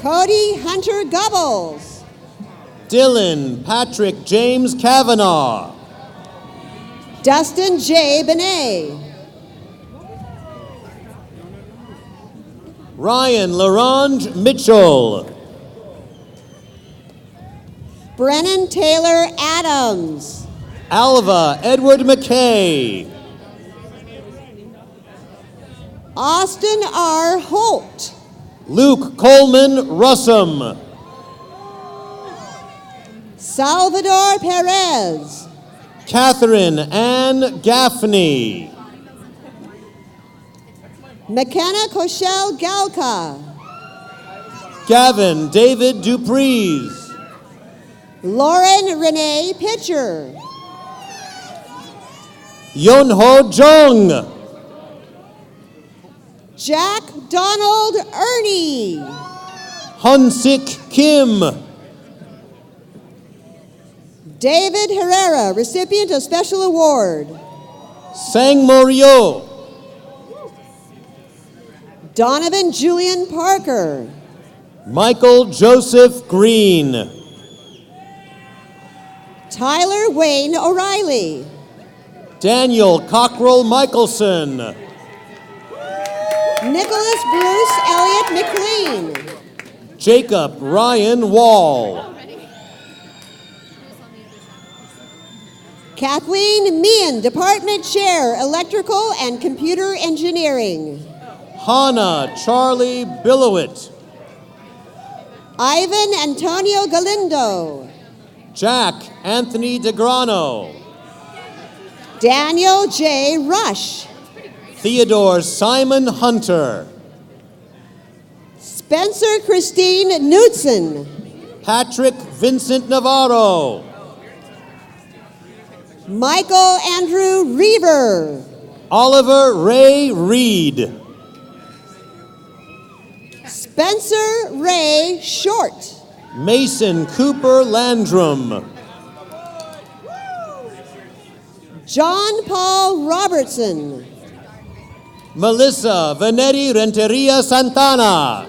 Cody Hunter Gubbles. Dylan Patrick James Kavanaugh. Dustin J. Benet. Ryan LaRange Mitchell. Brennan Taylor Adams. Alva Edward McKay. Austin R. Holt. Luke Coleman Russum. Salvador Perez. Catherine Ann Gaffney. McKenna Koshel Galka. Gavin David Dupreez. Lauren Renee Pitcher. Yonho Jung. Jack Donald Ernie. Hunsik Kim. David Herrera, recipient of Special Award. Sang Morio. Donovan Julian Parker. Michael Joseph Green. Tyler Wayne O'Reilly. Daniel Cockrell Michelson. Nicholas Bruce Elliott McLean. Jacob Ryan Wall. Kathleen Meehan, Department Chair, Electrical and Computer Engineering. Hannah Charlie Billowit. Ivan Antonio Galindo. Jack Anthony DeGrano. Daniel J. Rush. Theodore Simon Hunter. Spencer Christine Knudsen. Patrick Vincent Navarro. Michael Andrew Reaver. Oliver Ray Reed. Spencer Ray Short. Mason Cooper Landrum. John Paul Robertson. Melissa Vanetti Renteria Santana.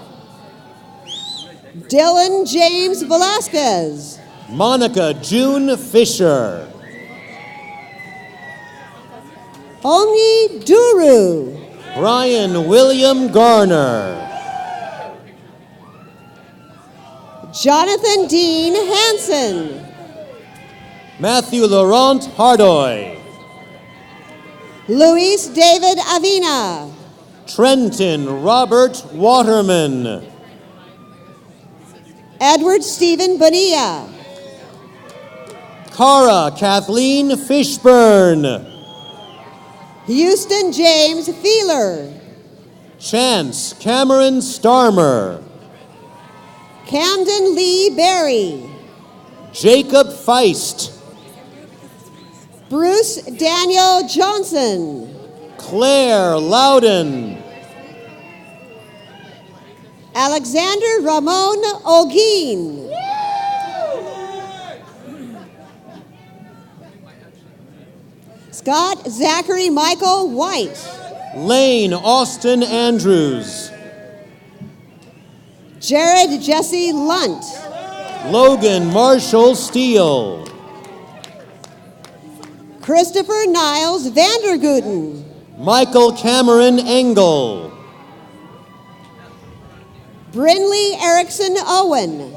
Dylan James Velasquez. Monica June Fisher. Onyi Duru. Brian William Garner. Jonathan Dean Hansen. Matthew Laurent Hardoy. Luis David Avina. Trenton Robert Waterman. Edward Stephen Bonilla. Cara Kathleen Fishburne. Houston James Feeler. Chance Cameron Starmer. Camden Lee Berry. Jacob Feist. Bruce Daniel Johnson. Claire Loudon. Alexander Ramon Olguin. Scott Zachary Michael White. Lane Austin Andrews. Jared Jesse Lunt. Logan Marshall Steele. Christopher Niles Vandergooten. Michael Cameron Engel. Brinley Erickson Owen.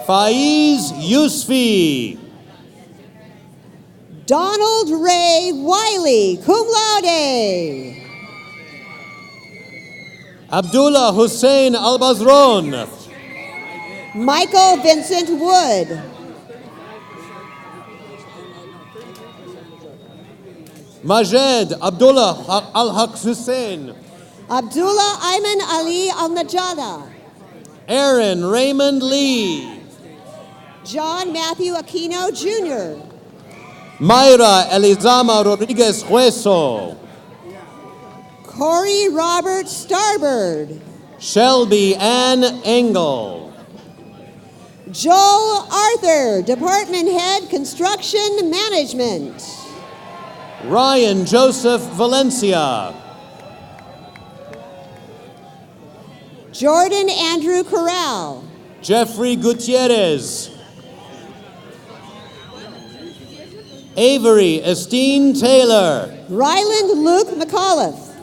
Faiz Yusfi. Donald Ray Wiley, cum laude. Abdullah Hussein Albazron. Michael Vincent Wood. Majed Abdullah Al-Haq Hussein. Abdullah Ayman Ali Al-Najada. Aaron Raymond Lee. John Matthew Aquino Jr. Mayra Elizama Rodriguez Hueso. Corey Robert Starbird. Shelby Ann Engel. Joel Arthur, Department Head, Construction Management. Ryan Joseph Valencia. Jordan Andrew Corral. Jeffrey Gutierrez. Avery Estine Taylor. Ryland Luke McAuliffe.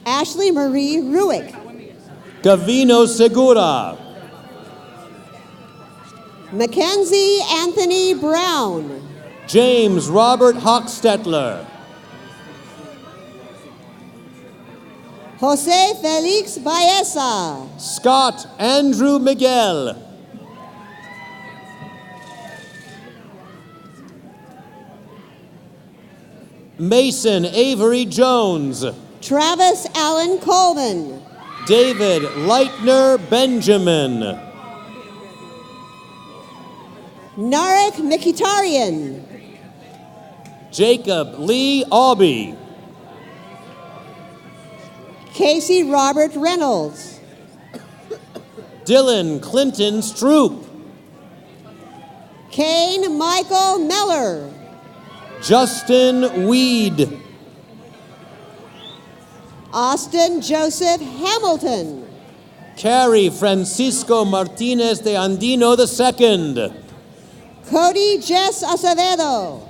Ashley Marie Ruick. Gavino Segura. Mackenzie Anthony Brown. James Robert Hochstetler. Jose Felix Baeza. Scott Andrew Miguel. Mason Avery Jones. Travis Allen Coleman. David Leitner Benjamin. Narek Mikitarian. Jacob Lee Aubie. Casey Robert Reynolds. Dylan Clinton Stroop. Kane Michael Meller. Justin Weed. Austin Joseph Hamilton. Carrie Francisco Martinez de Andino II. Cody Jess Acevedo.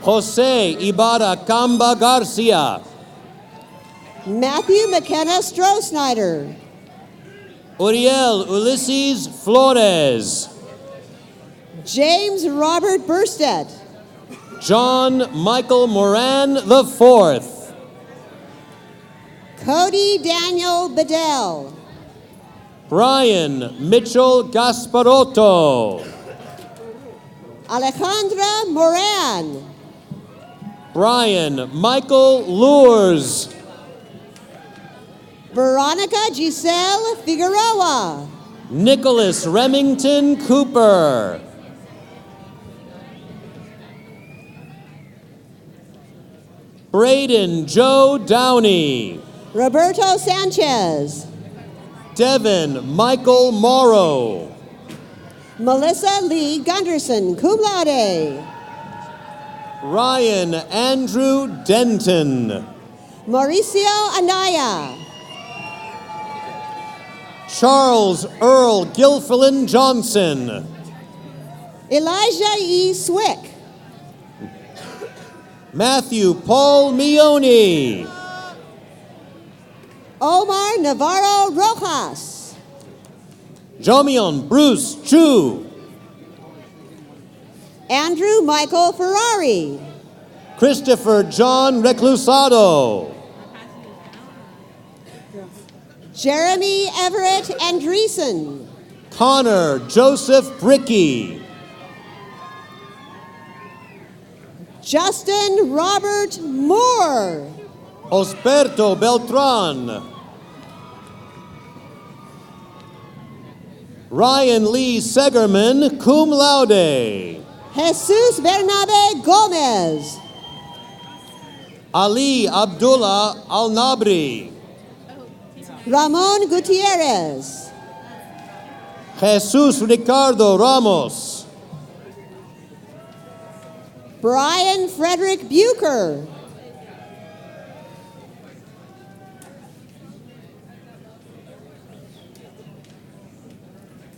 Jose Ibarra Camba Garcia. Matthew McKenna Stroh-Snyder. Uriel Ulysses Flores. James Robert Burstead. John Michael Moran IV. Cody Daniel Bedell. Brian Mitchell Gasparotto. Alejandra Moran. Brian Michael Lures. Veronica Giselle Figueroa. Nicholas Remington Cooper. Braden Joe Downey. Roberto Sanchez. Devin Michael Morrow. Melissa Lee Gunderson, cum laude. Ryan Andrew Denton. Mauricio Anaya. Charles Earl Gilfillan Johnson. Elijah E. Swick. Matthew Paul Mione. Omar Navarro Rojas. Jomion Bruce Chu. Andrew Michael Ferrari. Christopher John Reclusado. Jeremy Everett Andreessen. Connor Joseph Bricky. Justin Robert Moore. Osberto Beltran. Ryan Lee Segerman, cum laude. Jesus Bernabe Gomez. Ali Abdullah Al-Nabri. Ramon Gutierrez. Jesus Ricardo Ramos. Brian Frederick Bucher.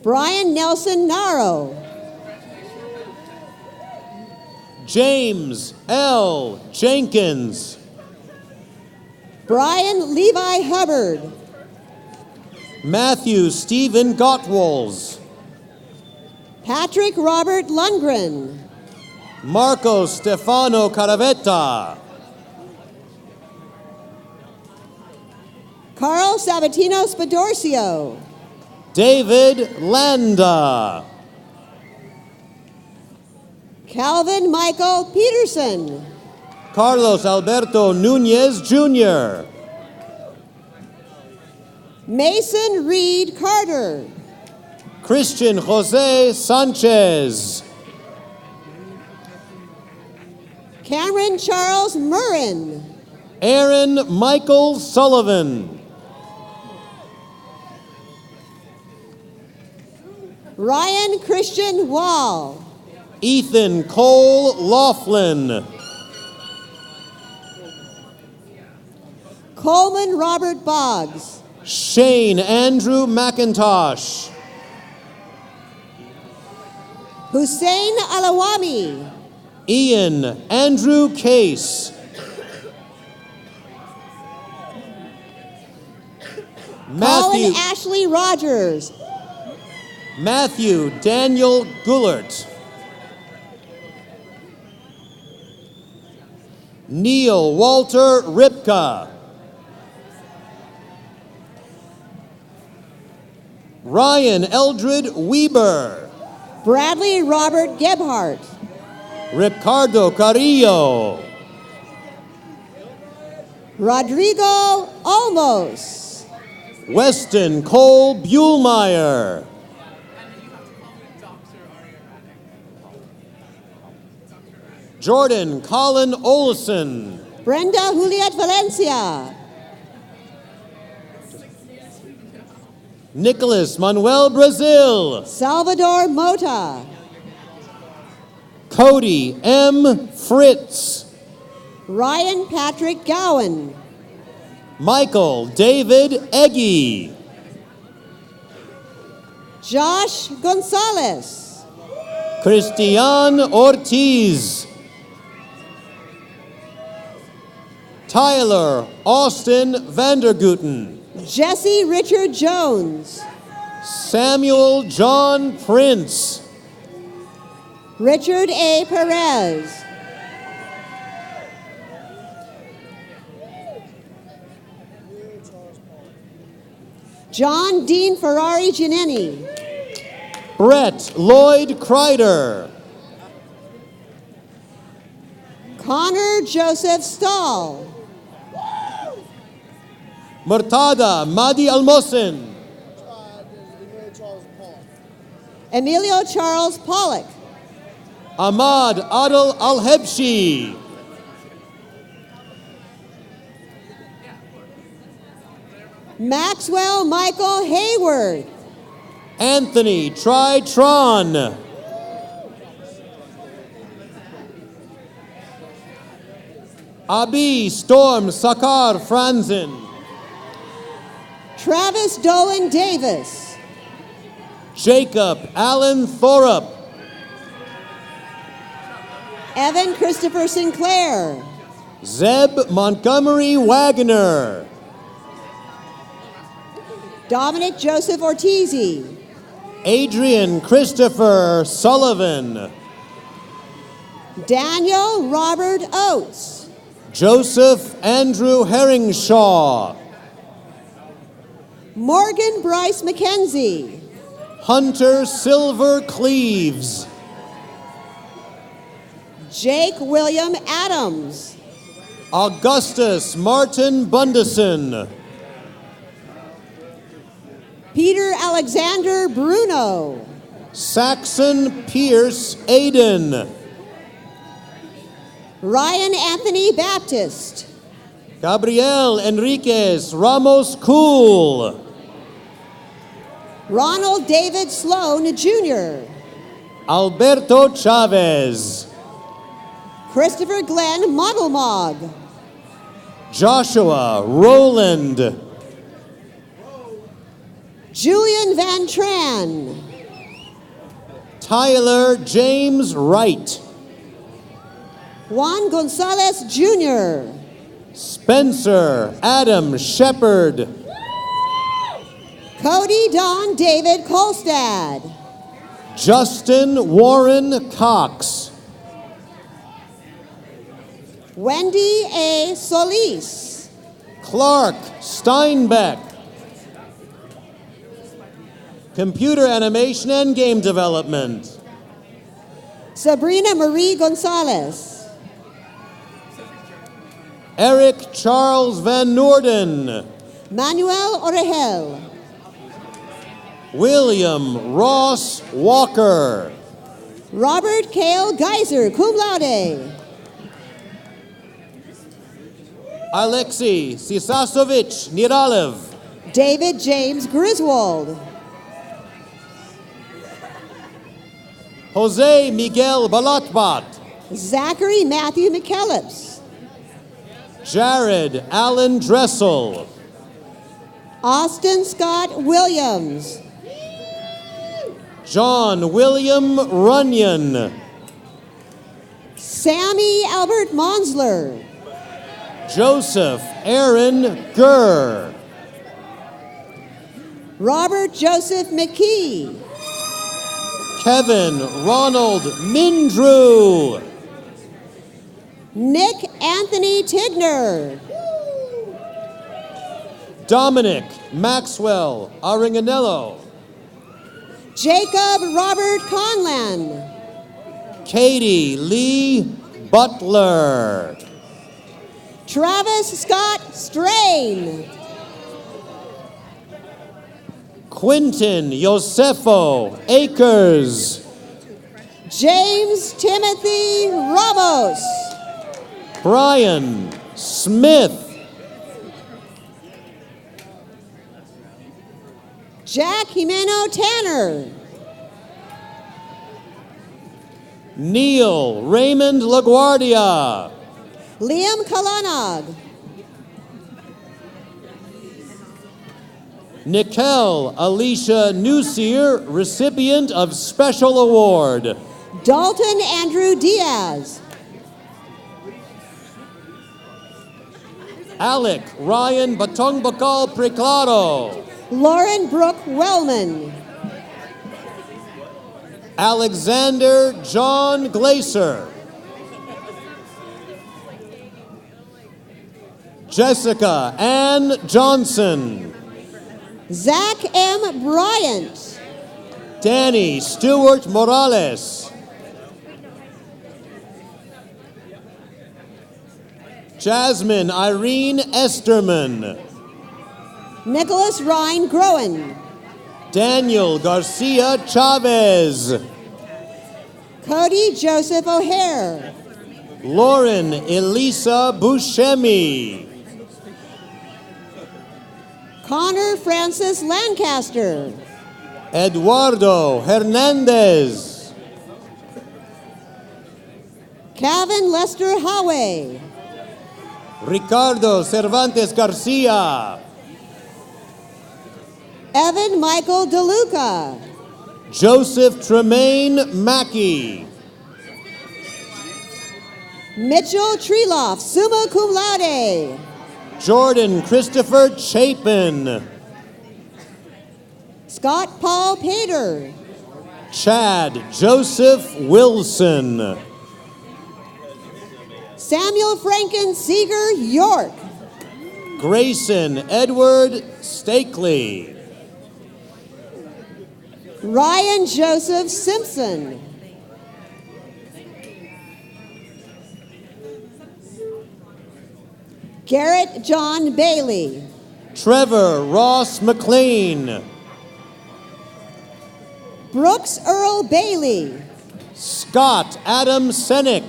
Brian Nelson Naro. James L. Jenkins. Brian Levi Hubbard. Matthew Stephen Gottwals. Patrick Robert Lundgren. Marco Stefano Caravetta. Carl Sabatino Spadorcio. David Landa. Calvin Michael Peterson. Carlos Alberto Nunez Jr. Mason Reed Carter. Christian Jose Sanchez. Cameron Charles Murrin. Aaron Michael Sullivan. Ryan Christian Wall. Ethan Cole Laughlin. Coleman Robert Boggs. Shane Andrew McIntosh. Hussein Alawami. Ian Andrew Case. Colin Ashley Rogers. Matthew Daniel Gullert. Neil Walter Ripka. Ryan Eldred Weber. Bradley Robert Gebhardt. Ricardo Carrillo. Rodrigo Olmos. Weston Cole Buhlmeyer. Jordan Colin Olson. Brenda Juliet Valencia. Nicholas Manuel Brazil. Salvador Mota. Cody M. Fritz. Ryan Patrick Gowan. Michael David Eggy. Josh Gonzalez. Christian Ortiz. Tyler Austin Vandergooten. Jesse Richard Jones. Samuel John Prince. Richard A. Perez. John Dean Ferrari Giannini. Brett Lloyd Kreider. Connor Joseph Stahl. Murtada Madi Almosen. Emilio Charles Pollock. Ahmad Adel Al-Hebshi. Maxwell Michael Hayward. Anthony Tritron. Abi Storm Sakar Franzen. Travis Dolan Davis. Jacob Allen Thorup. Evan Christopher Sinclair. Zeb Montgomery Wagner. Dominic Joseph Ortizi. Adrian Christopher Sullivan. Daniel Robert Oates. Joseph Andrew Herringshaw. Morgan Bryce McKenzie. Hunter Silver Cleaves. Jake William Adams. Augustus Martin Bundesen. Peter Alexander Bruno. Saxon Pierce Aiden. Ryan Anthony Baptist. Gabriel Enriquez Ramos Cool. Ronald David Sloan Jr. Alberto Chavez. Christopher Glenn Modelmog. Joshua Roland. Julian Van Tran. Tyler James Wright. Juan Gonzalez Jr. Spencer Adam Shepard. Cody Don David Kolstad. Justin Warren Cox. Wendy A. Solis. Clark Steinbeck. Computer animation and game development. Sabrina Marie Gonzalez. Eric Charles Van Noorden. Manuel Orejel. William Ross Walker. Robert Cale Geiser, cum laude. Alexei Sisasovich Niralev. David James Griswold. Jose Miguel Balatbat. Zachary Matthew McKellips. Jared Allen Dressel. Austin Scott Williams. John William Runyon. Sammy Albert Monsler. Joseph Aaron Gurr. Robert Joseph McKee. Kevin Ronald Mindrew. Nick Anthony Tigner. Dominic Maxwell Aringanello. Jacob Robert Conlan. Katie Lee Butler. Travis Scott Strain. Quinton Josefo Akers. James Timothy Ramos. Brian Smith. Jack Jimeno Tanner. Neil Raymond LaGuardia. Liam Kalanog. Nikel Alicia Newseer, recipient of Special Award. Dalton Andrew Diaz. Alec Ryan Batongbakal Preclaro. Lauren Brooke Wellman. Alexander John Glaser. Jessica Ann Johnson. Zach M. Bryant. Danny Stewart Morales. Jasmine Irene Esterman. Nicholas Ryan Groen. Daniel Garcia Chavez. Cody Joseph O'Hare. Lauren Elisa Buscemi. Connor Francis Lancaster. Eduardo Hernandez. Kevin Lester Howe. Ricardo Cervantes Garcia. Evan Michael DeLuca. Joseph Tremaine Mackey. Mitchell Treloff, summa cum laude. Jordan Christopher Chapin. Scott Paul Pater. Chad Joseph Wilson. Samuel Franken Seeger York. Grayson Edward Stakely. Ryan Joseph Simpson. Garrett John Bailey. Trevor Ross McLean. Brooks Earl Bailey. Scott Adam Senick.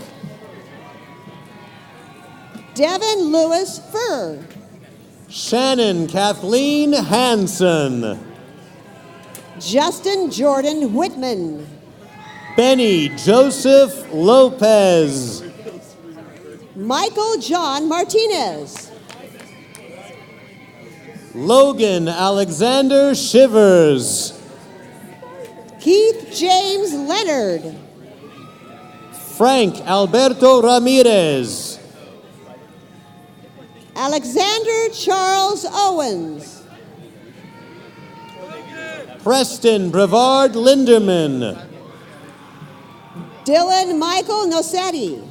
Devin Lewis Furr. Shannon Kathleen Hansen. Justin Jordan Whitman. Benny Joseph Lopez. Michael John Martinez. Logan Alexander Shivers. Keith James Leonard. Frank Alberto Ramirez. Alexander Charles Owens. Preston Brevard Linderman. Dylan Michael Nosetti.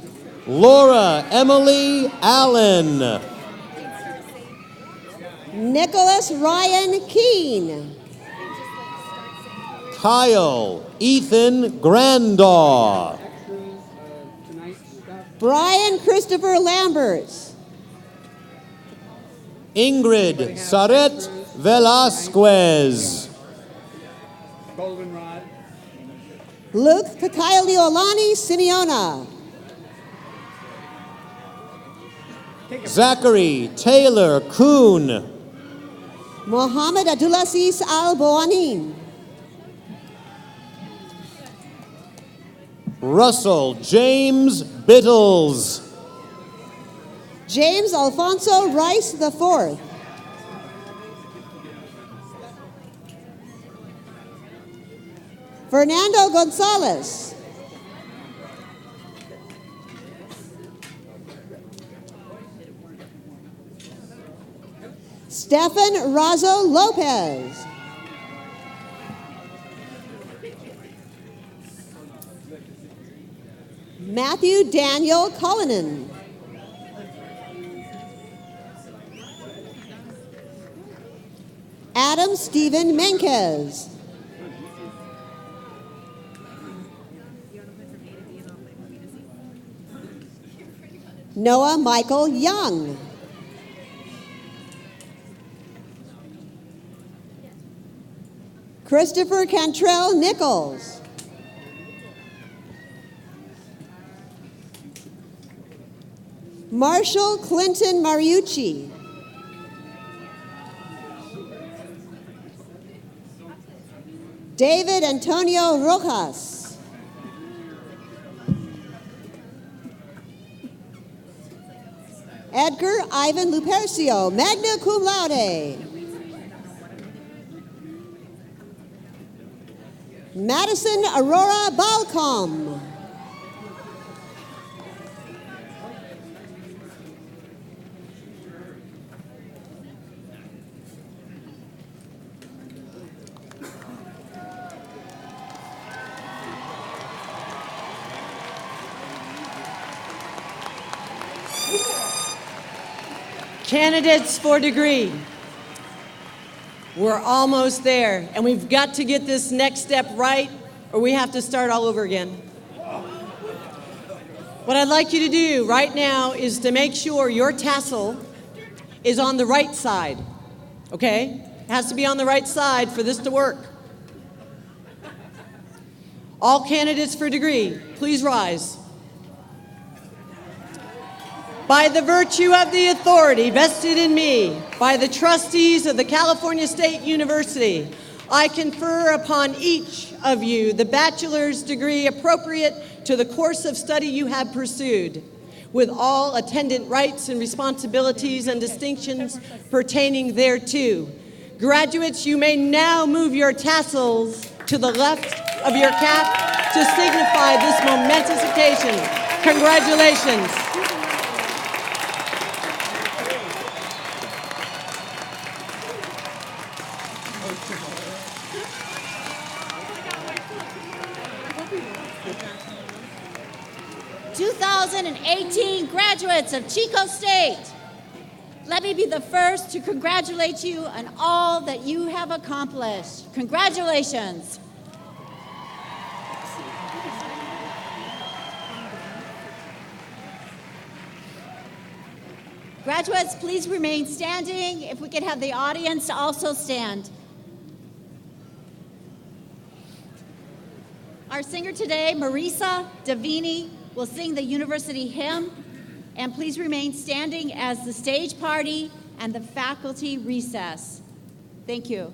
Laura Emily Allen. Nicholas Ryan Keene. Kyle Ethan Grandaw. Brian Christopher Lamberts. Ingrid Saret Velasquez. Goldenrod. Luke Kakaileolani Simeona. Zachary Taylor Kuhn. Mohammed Abdulaziz Al Boanin. Russell James Bittles. James Alfonso Rice IV. Fernando Gonzalez. Stefan Razo Lopez. Matthew Daniel Cullinan. Adam Stephen Menkes. Noah Michael Young. Christopher Cantrell Nichols. Marshall Clinton Mariucci. David Antonio Rojas. Edgar Ivan Lupercio, magna cum laude. Madison Aurora Balcom. Candidates for degree. We're almost there, and we've got to get this next step right, or we have to start all over again. What I'd like you to do right now is to make sure your tassel is on the right side, okay? It has to be on the right side for this to work. All candidates for degree, please rise. By the virtue of the authority vested in me by the trustees of the California State University, I confer upon each of you the bachelor's degree appropriate to the course of study you have pursued. with all attendant rights and responsibilities and distinctions pertaining thereto. Graduates, you may now move your tassels to the left of your cap to signify this momentous occasion. Congratulations. "2018 graduates of Chico State, let me be the first to congratulate you on all that you have accomplished. Congratulations. Graduates, please remain standing. If we could have the audience also stand. Our singer today, Marisa Davini, will sing the university hymn. And please remain standing as the stage party and the faculty recess. Thank you.